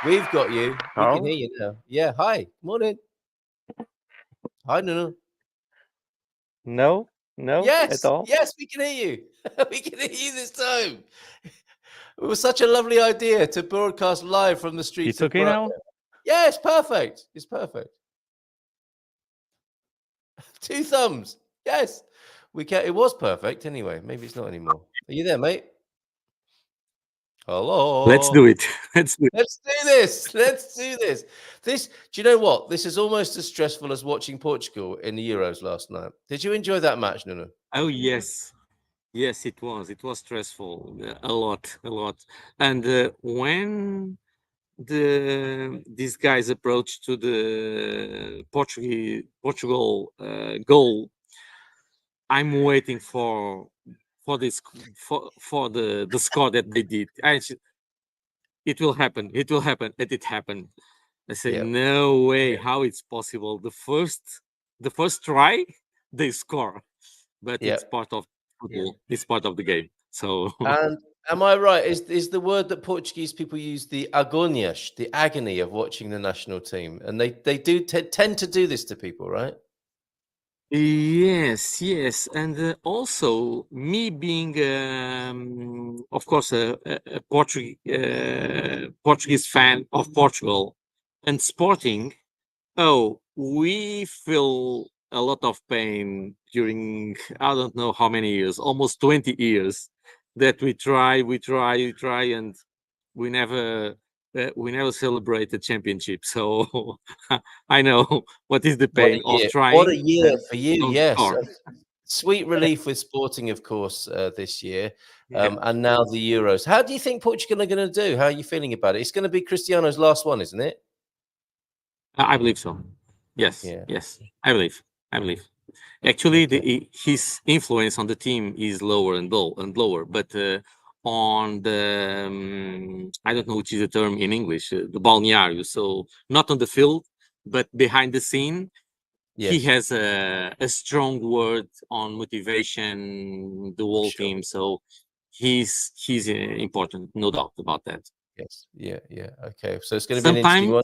We've got you. We can hear you now. Yeah. Hi. Morning. Hi, Nuno. No, Yes. at all. Yes, we can hear you. We can hear you this time. It was such a lovely idea to broadcast live from the streets. It's okay now? Yeah, it's perfect. It's perfect. 2 thumbs. Yes. We can. It was perfect anyway. Maybe it's not anymore. Are you there, mate? Hello. Let's do it. Let's do it. Let's do this. Let's do this. Do you know what? This is almost as stressful as watching Portugal in the Euros last night. Did you enjoy that match, Nuno? Oh, yes. Yes, it was. It was stressful. A lot. And when these guys approached to the Portugal goal, I'm waiting for the score that they did. It will happen. It will happen. And it happened. I say, no way. How it's possible? The first try, they score, but it's part of football. It's part of the game. So. And am I right? Is the word that Portuguese people use the agonias, the agony of watching the national team, and they do tend to do this to people, right? Yes, and also me being, of course, a Portuguese fan of Portugal and sporting. Oh, we feel a lot of pain during I don't know how many years, almost 20 years, that we try, and we never celebrate the championship. So I know what is the pain of trying. What a year for you! Yes, sweet relief with Sporting, of course, this year, and now the Euros. How do you think Portugal are going to do? How are you feeling about it? It's going to be Cristiano's last one, isn't it? I believe so. Yes, yes, I believe. Actually, his influence on the team is lower and lower, but on the I don't know which is the term in English, the balneario. So not on the field, but behind the scene, he has a strong word on motivation, the whole team. So he's important, no doubt about that. Yes, yeah. Okay, so it's going to be an interesting one.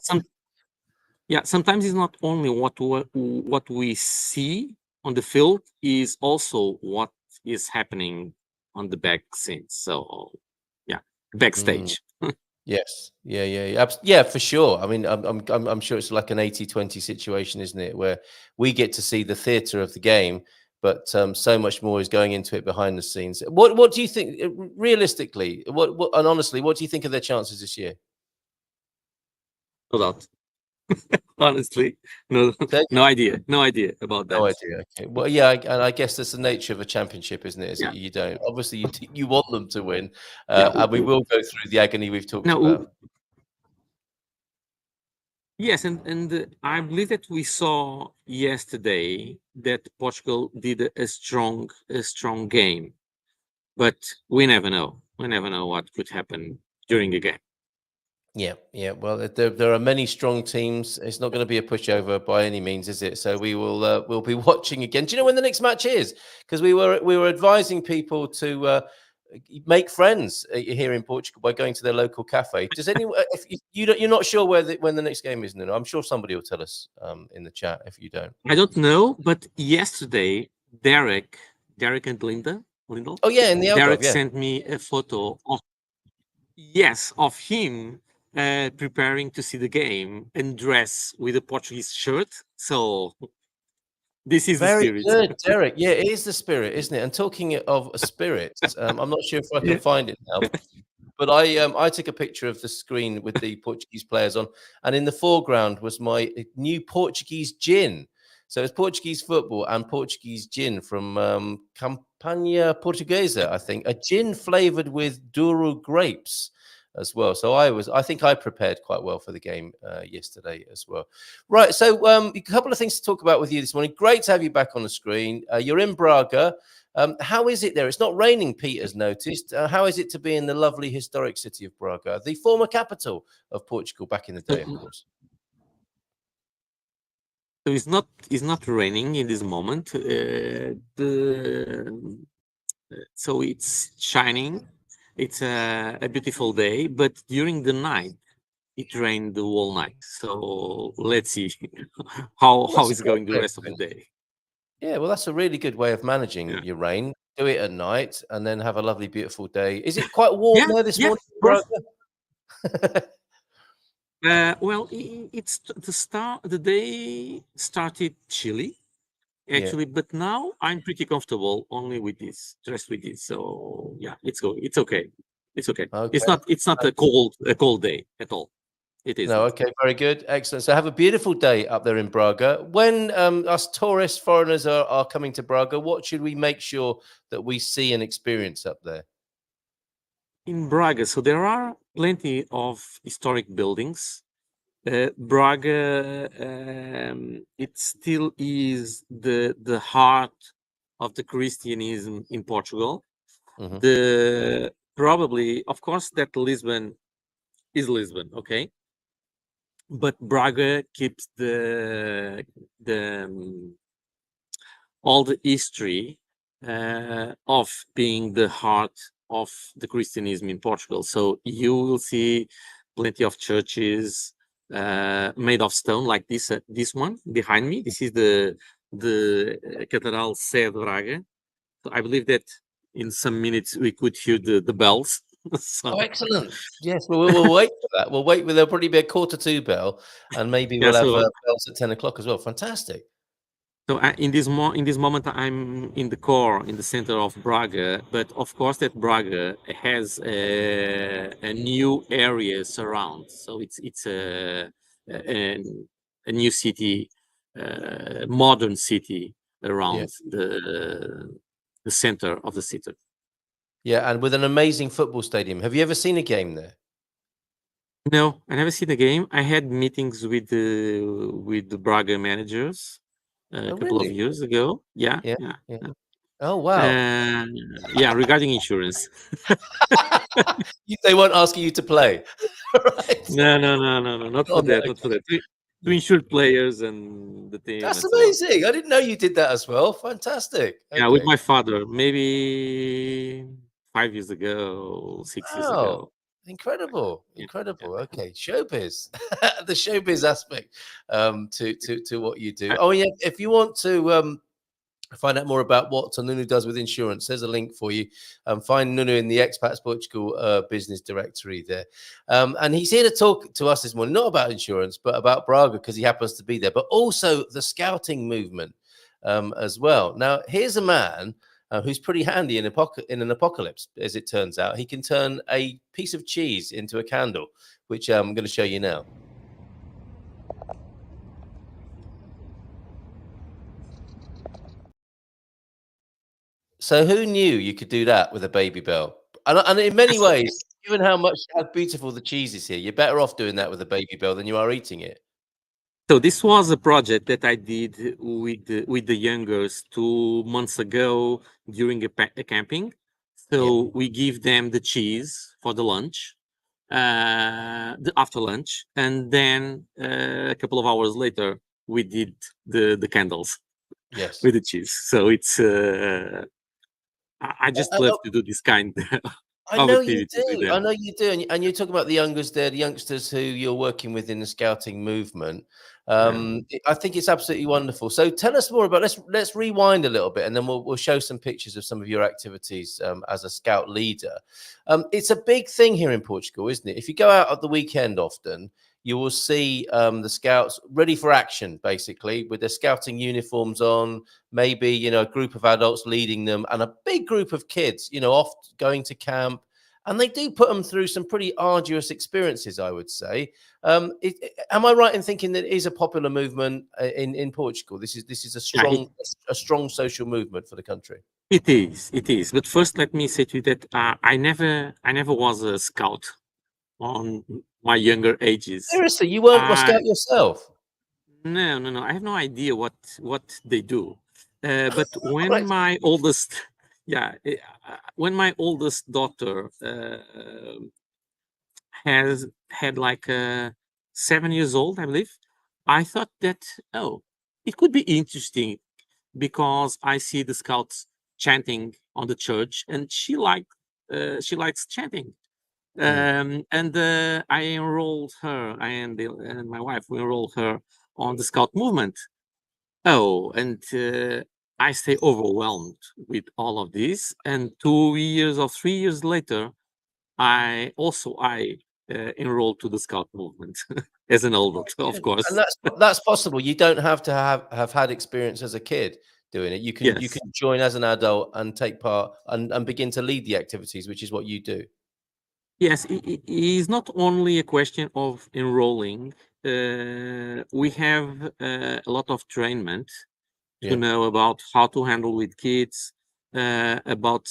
Sometimes it's not only what we see on the field, is also what is happening on the back scenes. So backstage. Yes, yeah, for sure. I mean, I'm sure it's like an 80-20 situation, isn't it, where we get to see the theatre of the game, but so much more is going into it behind the scenes. What do you think, realistically? What and honestly, what do you think of their chances this year? No doubt. Honestly, no idea about that. No idea. Okay. Well, yeah, and I guess that's the nature of a championship, isn't it? You don't. Obviously, you want them to win, and we will go through the agony we've talked about. Yes, and I believe that we saw yesterday that Portugal did a strong game, but we never know. We never know what could happen during a game. Yeah. Well, there are many strong teams. It's not going to be a pushover by any means, is it? So we will we'll be watching again. Do you know when the next match is? Because we were advising people to make friends here in Portugal by going to their local cafe. Does anyone? If you're not sure when the next game is, Nuno, I'm sure somebody will tell us in the chat if you don't. I don't know, but yesterday Derek and Lindell. Oh yeah, in the Derek Algarve, yeah. sent me a photo of him preparing to see the game and dress with a Portuguese shirt. So this is the Very spirit. good, Derek. Yeah, it is the spirit, isn't it? And talking of spirits, I'm not sure if I can Yeah. find it now, but I took a picture of the screen with the Portuguese players on, and in the foreground was my new Portuguese gin. So it's Portuguese football and Portuguese gin from Campagna Portuguesa, I think, a gin flavored with Douro grapes as well. So I think I prepared quite well for the game yesterday as well. Right. So a couple of things to talk about with you this morning. Great to have you back on the screen. You're in Braga. How is it there? It's not raining, Peter's noticed. How is it to be in the lovely historic city of Braga, the former capital of Portugal back in the day, of course? So it's not raining in this moment. So it's shining. It's a beautiful day, but during the night it rained the whole night. So let's see how it's going the rest of the day. Yeah, well, that's a really good way of managing your rain. Do it at night and then have a lovely, beautiful day. Is it quite warm there this morning? Well, it's the day started chilly actually, but now I'm pretty comfortable only with this, dressed with this. So yeah, it's okay. It's okay. It's not a cold day at all. It is. No, okay, very good. Excellent. So have a beautiful day up there in Braga. When us tourists, foreigners are coming to Braga, what should we make sure that we see and experience up there? In Braga, so there are plenty of historic buildings. Braga, it still is the heart of the Christianism in Portugal. Probably, of course, that Lisbon is Lisbon, okay, but Braga keeps all the history of being the heart of the Christianism in Portugal. So you will see plenty of churches made of stone, like this one behind me. This is the Catedral Sé de Braga. So I believe that in some minutes we could hear the bells. So, oh, excellent! Yes, well, we'll wait for that. We'll wait. There'll probably be a 1:45 bell, and maybe we'll have bells at 10 o'clock as well. Fantastic. So in this moment, I'm in the core, in the center of Braga, but of course that Braga has a new area surround. So it's a new city, modern city around the center of the city. Yeah, and with an amazing football stadium. Have you ever seen a game there? No, I never seen the game. I had meetings with the Braga managers a couple of years ago. Yeah. Oh wow. Yeah, regarding insurance. They weren't asking you to play. Right. No, not for that. Not for that. To insure players and the team. That's amazing. I didn't know you did that as well. Fantastic. Yeah, with my father, maybe 5 years ago, 6 years ago. Incredible. Okay, showbiz, the showbiz aspect to what you do. Oh yeah, if you want to find out more about what Nuno does with insurance, there's a link for you. Find Nuno in the Expats Portugal business directory there. And he's here to talk to us this morning, not about insurance, but about Braga, because he happens to be there, but also the scouting movement as well. Now, here's a man who's pretty handy in an apocalypse, as it turns out. He can turn a piece of cheese into a candle, which I'm going to show you now. So who knew you could do that with a baby bell? And in many ways, given how beautiful the cheese is here, you're better off doing that with a baby bell than you are eating it. So this was a project that I did with the youngers 2 months ago during a camping. So we give them the cheese for the lunch, after lunch, and then a couple of hours later we did the candles. Yes, with the cheese. So it's I just love to do this kind I know you do. I know you do. And you're talking about the youngsters there, the youngsters who you're working with in the scouting movement. I think it's absolutely wonderful. So tell us more about. Let's rewind a little bit, and then we'll show some pictures of some of your activities as a scout leader. It's a big thing here in Portugal, isn't it? If you go out at the weekend, often you will see the scouts ready for action, basically with their scouting uniforms on. Maybe a group of adults leading them, and a big group of kids, off going to camp. And they do put them through some pretty arduous experiences, I would say. Am I right in thinking that it is a popular movement in Portugal? This is a strong social movement for the country. It is. But first, let me say to you that I never was a scout on my younger ages. Seriously, you weren't a scout yourself? No. I have no idea what they do. But when my oldest, when my oldest daughter had like 7 years old, I believe, I thought that it could be interesting because I see the scouts chanting on the church, and she likes chanting. And I enrolled her, and my wife, we enrolled her on the scout movement. And I stay overwhelmed with all of this. And 2 years or 3 years later, I enrolled to the scout movement as an adult, of course. And that's possible. You don't have to have had experience as a kid doing it. You can join as an adult and take part and begin to lead the activities, which is what you do. Yes, it is not only a question of enrolling. We have a lot of trainment to know about how to handle with kids, about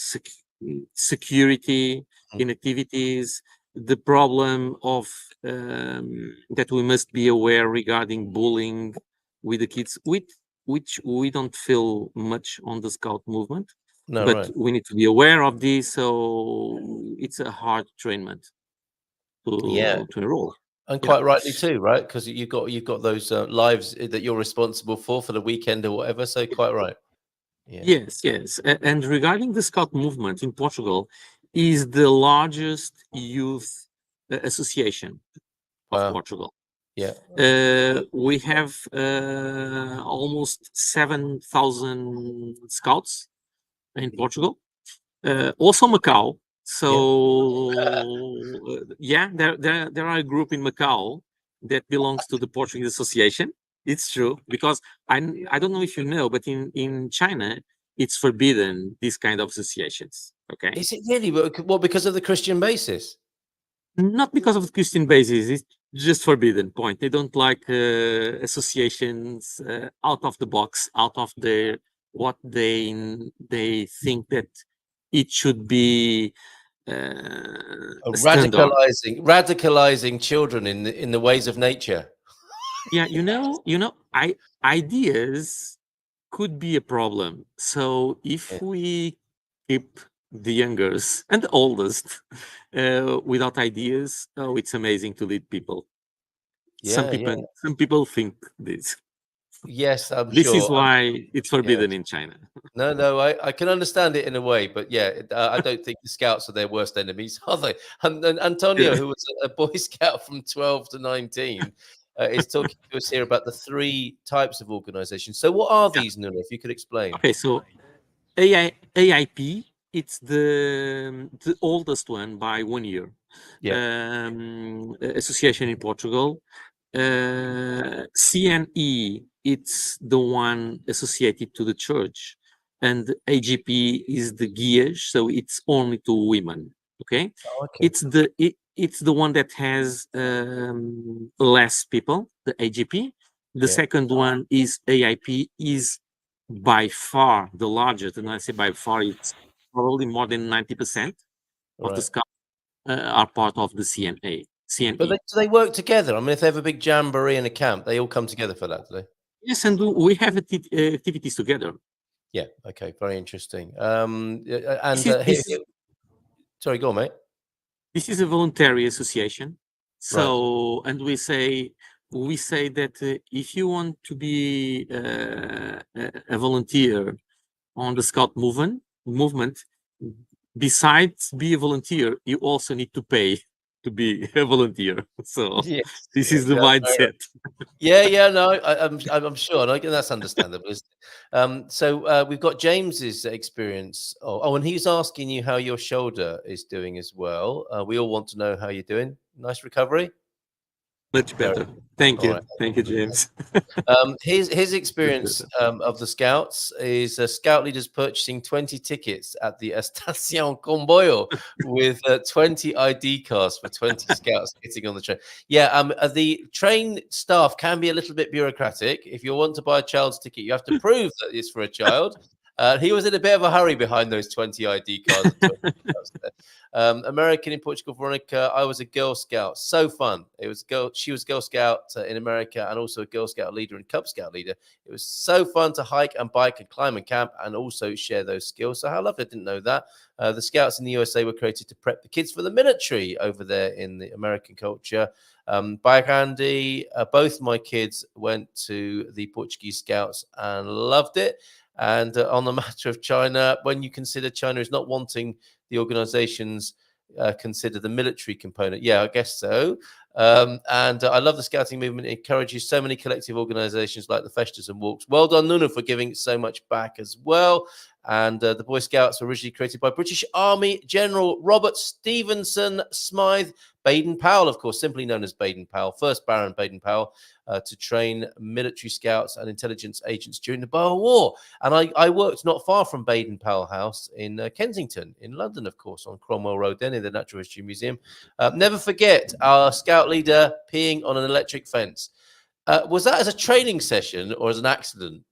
security in activities, the problem of that we must be aware regarding bullying with the kids, which we don't feel much on the scout movement. No, but we need to be aware of this, so it's a hard trainment to enroll. And quite rightly too, right? Because you've got those lives that you're responsible for the weekend or whatever. So quite right. Yes. And regarding the scout movement in Portugal, is the largest youth association of Portugal. We have almost 7,000 scouts in Portugal, also Macau. So there are a group in Macau that belongs to the Portuguese Association. It's true, because I don't know if you know, but in China it's forbidden, these kind of associations. Okay, is it really? What, because of the Christian basis? Not because of the Christian basis. It's just forbidden. Point. They don't like associations out of the box, out of what they think that it should be radicalizing children in the ways of nature. Ideas could be a problem. So if we keep the youngest and the oldest without ideas, it's amazing to lead people. Some people think this. Yes, I'm this sure. This is why it's forbidden in China. No, I can understand it in a way, but I don't think the scouts are their worst enemies, are they? And Antonio, who was a Boy Scout from 12 to 19, is talking to us here about the 3 types of organizations. So what are these, Nuno, if you could explain? Okay, so AIP, it's the oldest one by 1 year. Association in Portugal. CNE, it's the one associated to the church, and AGP is the guias, so it's only to women. Okay, it's the one that has less people, the AGP. The second one is AIP, is by far the largest, and I say by far, it's probably more than 90% of the scouts are part of the CNE. But do they work together? I mean, if they have a big jamboree in a camp, they all come together for that, do they? Yes, and we have activities together. Yeah. Okay. Very interesting. Sorry, go on, mate. This is a voluntary association. So, and we say that if you want to be a volunteer on the scout movement, besides be a volunteer, you also need to pay to be a volunteer. So Yes, this yes, is the yeah, fair mindset. yeah, no, I'm sure, and that's understandable. So we've got James's experience. And he's asking you how your shoulder is doing as well. We all want to know how you're doing. Nice recovery. Much Very better. Thank all you. right. Thank you, James. His Much experience better. of the Scouts is scout leaders purchasing 20 tickets at the Estación Comboio with 20 ID cards for 20 scouts getting on the train. Yeah, the train staff can be a little bit bureaucratic. If you want to buy a child's ticket, you have to prove that it's for a child. He was in a bit of a hurry behind those 20 ID cards. And 20 scouts there. American in Portugal, Veronica. I was a Girl Scout. So fun. It was girl. She was Girl Scout in America and also a Girl Scout leader and Cub Scout leader. It was so fun to hike and bike and climb and camp and also share those skills. So how lovely! I didn't know that. The Scouts in the USA were created to prep the kids for the military over there in the American culture. By Andy, both my kids went to the Portuguese Scouts and loved it. And on the matter of China, when you consider China is not wanting the organizations consider the military component. Yeah, I guess so. And I love the scouting movement. It encourages so many collective organizations like the Festas and Walks. Well done, Nuno, for giving so much back as well. And the Boy Scouts were originally created by British Army General Robert Stevenson Smythe Baden-Powell, of course, simply known as Baden-Powell, first Baron Baden-Powell, to train military scouts and intelligence agents during the Boer War. And I worked not far from Baden-Powell House in Kensington, in London, of course, on Cromwell Road, then in the Natural History Museum. Never forget our scout leader peeing on an electric fence. Was that as a training session or as an accident?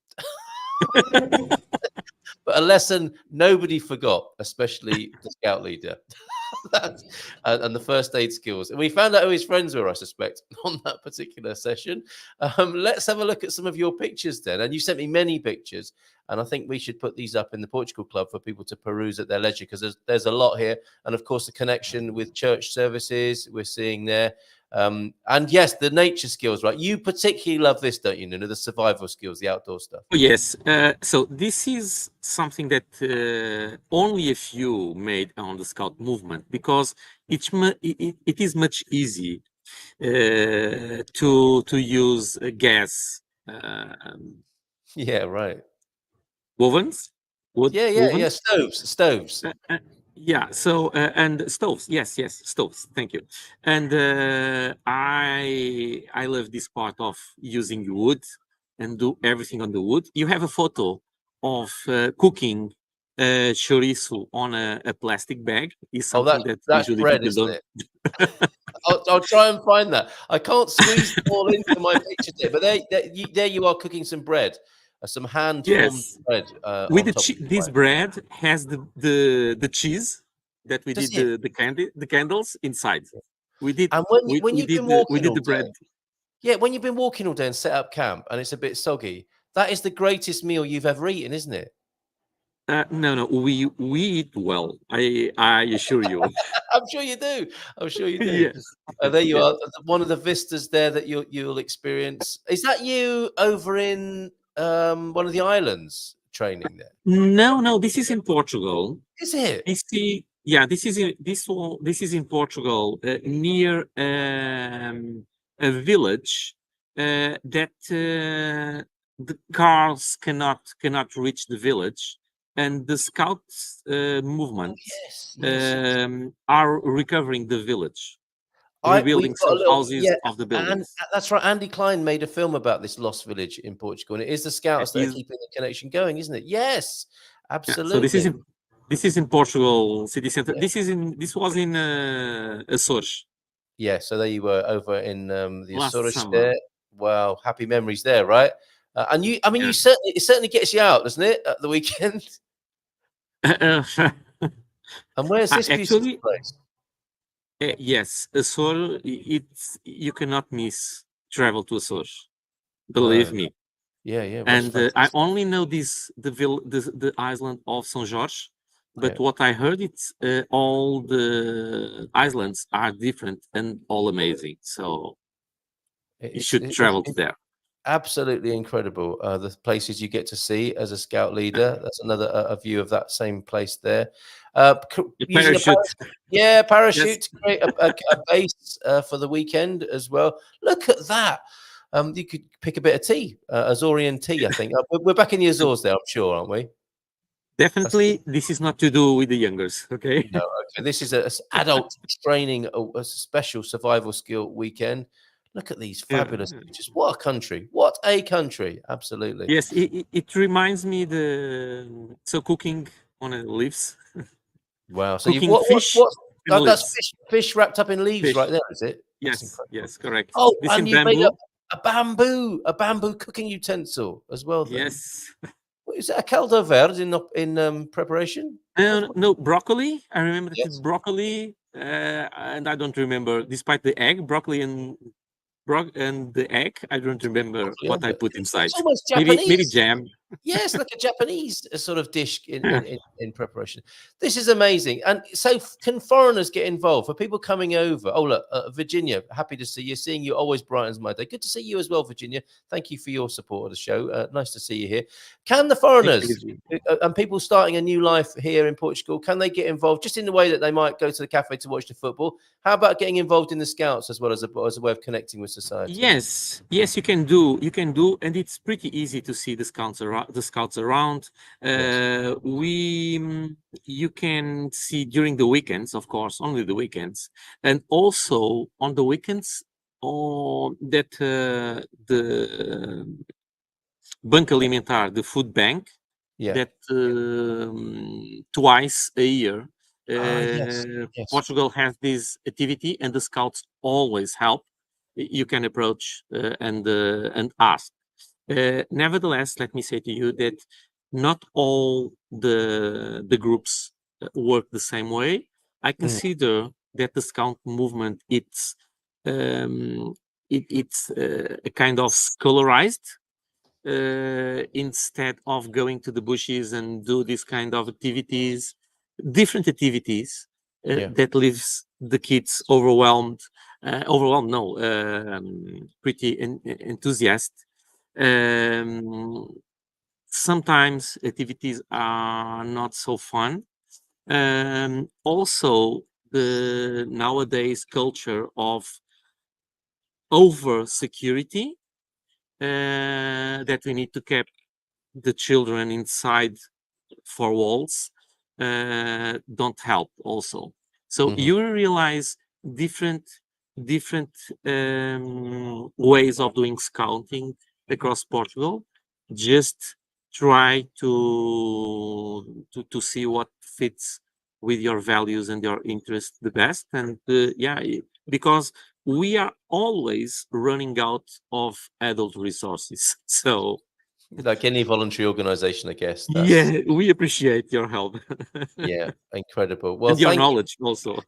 But a lesson nobody forgot, especially the scout leader. And the first aid skills. And we found out who his friends were, I suspect, on that particular session. Let's have a look at some of your pictures then. And you sent me many pictures. And I think we should put these up in the Portugal Club for people to peruse at their leisure, because there's a lot here. And of course, the connection with church services we're seeing there. And yes, the nature skills, right? You particularly love this, don't you, Nuno? The survival skills, the outdoor stuff. Yes. So this is something that only a few made on the Scout movement, because it is much easy to use gas. Yeah, right. Ovens. Yeah. Stoves. Yeah. So and stoves. Yes. Stoves. Thank you. And I love this part of using wood and do everything on the wood. You have a photo of cooking chorizo on a plastic bag. Is something that that's usually bread, people isn't don't. it? I'll try and find that. I can't squeeze them all into my picture there, but there you are cooking some bread, some hand-formed bread. With this bread has the cheese that we Does did the candles inside. We did and when you've been walking all the bread. day, yeah, when you've been walking all day and set up camp and it's a bit soggy, that is the greatest meal you've ever eaten, isn't it? No, we eat well. I assure you. I'm sure you do. Yes. There you are. One of the vistas there that you'll experience. Is that you over in one of the islands training there? No. This is in Portugal. Is it? This is in Portugal, near a village that the cars cannot reach the village. And the Scouts movement are recovering the village, rebuilding some houses of the buildings. And that's right. Andy Klein made a film about this lost village in Portugal, and it is the Scouts that are keeping the connection going, isn't it? Yes, absolutely. So this is in Portugal city center. This was in Açores. Yeah, so there you were over in the Açores there. Wow, happy memories there, right? And you it certainly gets you out, doesn't it, at the weekend? And where's this actually place? Yes, Açores. You cannot miss travel to Açores. Believe me. Yeah. And I only know the island of São Jorge, but what I heard, it's all the islands are different and all amazing. So you should travel to there. Absolutely incredible. The places you get to see as a scout leader. That's another a view of that same place there. The Using a parachute. yeah, Yes. parachute, great. A base for the weekend as well. Look at that. You could pick a bit of tea, Azorian tea. I think we're back in the Azores there. I'm sure, aren't we? Definitely, this is not to do with the youngers. Okay. No, okay. This is a adult training, a special survival skill weekend. Look at these Yeah. fabulous pictures. What a country! What a country! Absolutely. Yes, it reminds me so cooking on leaves, Wow. So you've cooking fish what? and That's leaves. fish wrapped up in leaves right Fish. there, is it? That's Yes, incredible. yes, correct. Oh, This and in you've made bamboo. a bamboo cooking utensil as well. Then Yes. what is that? A caldo verde in preparation? No, broccoli. I remember that it's Yes. broccoli, and I don't remember. Despite the egg, broccoli and the egg, I don't remember Yeah, what I but put inside. it's almost Maybe Japanese. jam. Yes, like a Japanese sort of dish Yeah. in preparation. This is amazing. And so, can foreigners get involved? For people coming over? Oh, look, Virginia, happy to see you. Seeing you always brightens my day. Good to see you as well, Virginia. Thank you for your support of the show. Nice to see you here. Can the Thank you, foreigners Adrian. and people starting a new life here in Portugal, can they get involved just in the way that they might go to the cafe to watch the football? How about getting involved in the Scouts as well as a way of connecting with society? Yes, you can do, and it's pretty easy to see the scouts around. Yes. You can see during the weekends, of course, only the weekends, and also on the weekends, that the Banco Alimentar, the food bank, Yeah. that twice a year, Yes. Portugal has this activity, and the scouts always help. You can approach and ask. Nevertheless, let me say to you that not all the groups work the same way. I consider that the scout movement it's a kind of scholarized, instead of going to the bushes and do this kind of activities, different activities that leaves the kids overwhelmed. No, pretty enthusiastic. Sometimes activities are not so fun. Also, the nowadays culture of over security, that we need to keep the children inside four walls, don't help also. So you realize different ways of doing scouting across Portugal. Just try to see what fits with your values and your interests the best. And because we are always running out of adult resources. So Like any voluntary organization, I guess. yeah, we appreciate your help. Yeah, incredible. Well, And your knowledge also.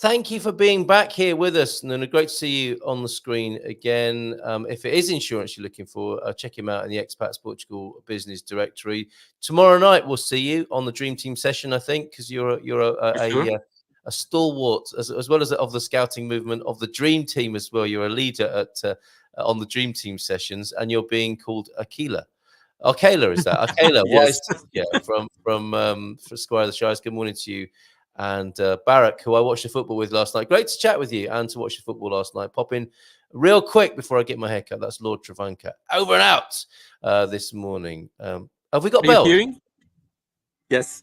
thank you for being back here with us, Nuno. Great to see you on the screen again. If it is insurance you're looking for, check him out in the Expats Portugal Business Directory. Tomorrow night we'll see you on the Dream Team session, I think, because you're Sure. a stalwart as well as of the scouting movement of the Dream Team as well. You're a leader at on the Dream Team sessions, and you're being called Aquila. Arkela, is that Arkela? Yes. Yeah, from Squire of the Shires. Good morning to you. And Barak, who I watched the football with last night. Great to chat with you and to watch the football last night. Pop in real quick before I get my haircut. That's Lord Travanka. Over and out this morning. Have we got Are you bells? hearing? Yes.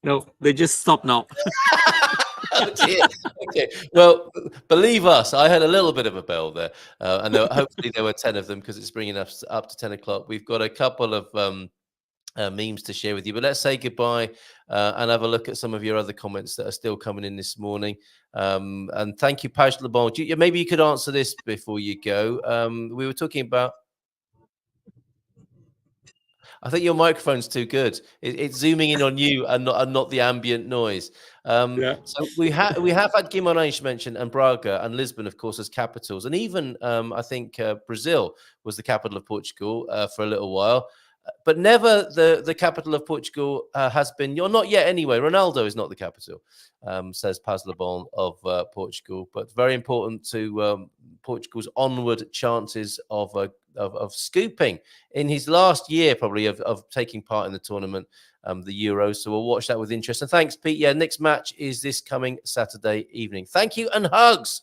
No, they just stopped now. Oh dear. Okay. Well, believe us, I had a little bit of a bell there, and hopefully there were 10 of them because it's bringing us up to 10 o'clock. We've got a couple of memes to share with you, but let's say goodbye and have a look at some of your other comments that are still coming in this morning. And thank you, Paj Lebon. Maybe you could answer this before you go. We were talking about. I think your microphone's too good. It's zooming in on you and not the ambient noise. Yeah. So we have had Guimarães mentioned, and Braga and Lisbon, of course, as capitals, and even I think Brazil was the capital of Portugal for a little while. but never the capital of Portugal has been. You're not yet anyway. Ronaldo is not the capital, says Paz Lebon of Portugal. But very important to Portugal's onward chances of scooping in his last year, probably of taking part in the tournament, the Euros. So we'll watch that with interest. And thanks, Pete. Yeah, next match is this coming Saturday evening. Thank you and hugs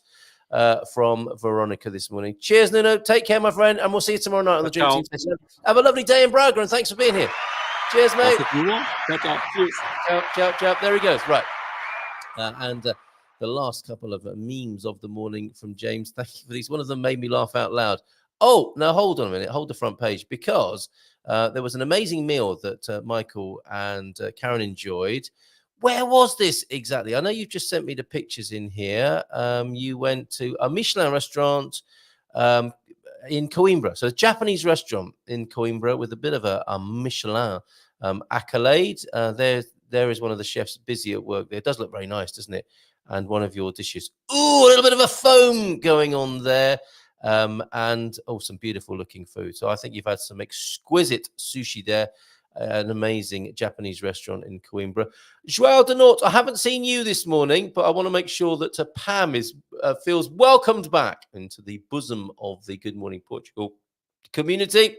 from Veronica this morning. Cheers, Nuno. Take care, my friend, and we'll see you tomorrow night on the Dream Team session. Have a lovely day in Braga, and thanks for being here. Cheers, mate. Ciao. There he goes. Right. And the last couple of memes of the morning from James. Thank you for these. One of them made me laugh out loud. Oh, now hold on a minute. Hold the front page, because there was an amazing meal that Michael and Karen enjoyed. Where was this exactly? I know you've just sent me the pictures in here. You went to a Michelin restaurant in Coimbra. So a Japanese restaurant in Coimbra with a bit of a Michelin accolade. There is one of the chefs busy at work there. It does look very nice, doesn't it? And one of your dishes. Ooh, a little bit of a foam going on there. And some beautiful looking food. So I think you've had some exquisite sushi there. An amazing Japanese restaurant in Coimbra. João de Norte, I haven't seen you this morning, but I want to make sure that Pam feels welcomed back into the bosom of the Good Morning Portugal community.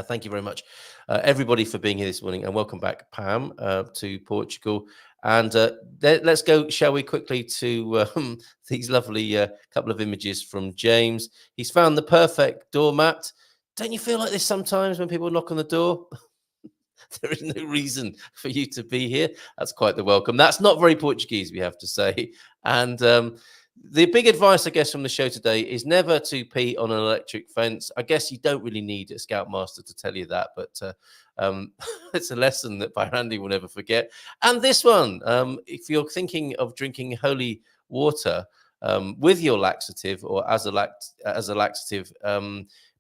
Thank you very much, everybody, for being here this morning, and welcome back, Pam, to Portugal. And let's go, shall we, quickly to these lovely couple of images from James. He's found the perfect doormat. Don't you feel like this sometimes when people knock on the door? There is no reason for you to be here. That's quite the welcome. That's not very Portuguese, we have to say. And the big advice, I guess, from the show today is never to pee on an electric fence. I guess you don't really need a Scoutmaster to tell you that, but it's a lesson that Randy will never forget. And this one, if you're thinking of drinking holy water with your laxative or as a laxative,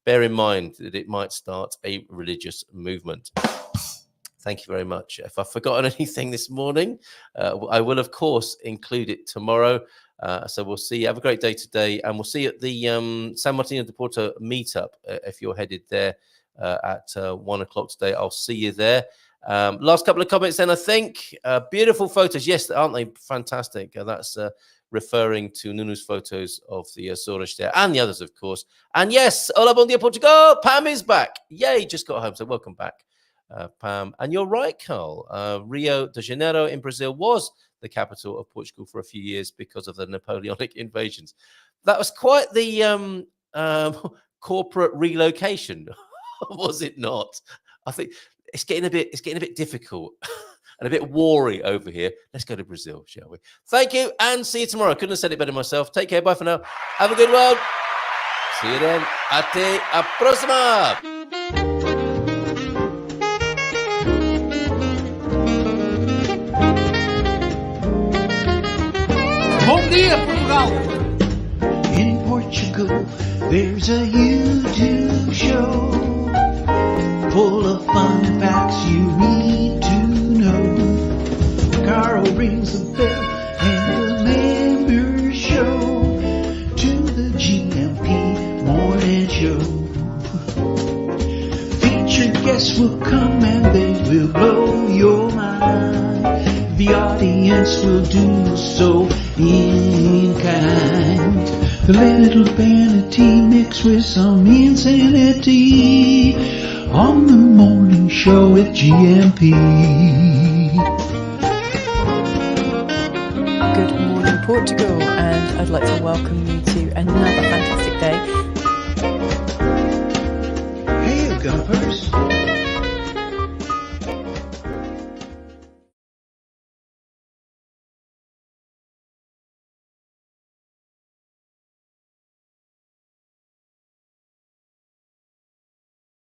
bear in mind that it might start a religious movement. Thank you very much. If I've forgotten anything this morning, I will, of course, include it tomorrow. So we'll see. Have a great day today. And we'll see you at the San Martin de Porto meetup. If you're headed there at 1 o'clock today, I'll see you there. Last couple of comments then, I think. Beautiful photos. Yes, aren't they fantastic? That's referring to Nuno's photos of the Azores there and the others, of course. And yes, hola, bon dia, Portugal. Pam is back. Yay, just got home. So welcome back, Pam. And you're right, Carl. Rio de Janeiro in Brazil was the capital of Portugal for a few years because of the Napoleonic invasions. That was quite the corporate relocation, was it not? I think it's getting a bit difficult and a bit warry over here. Let's go to Brazil, shall we? Thank you, and see you tomorrow. Couldn't have said it better myself. Take care. Bye for now. Have a good one. See you then. Até a próxima. Bom dia, Portugal! In Portugal, there's a YouTube show full of fun facts you need to know. Carl rings the bell and the members show to the GMP morning show. Featured guests will come and they will blow your mind. The audience will do so in kind. The little vanity mixed with some insanity on the morning show with GMP. Good morning, Portugal, and I'd like to welcome you to another fantastic day. Hey, Gumpers.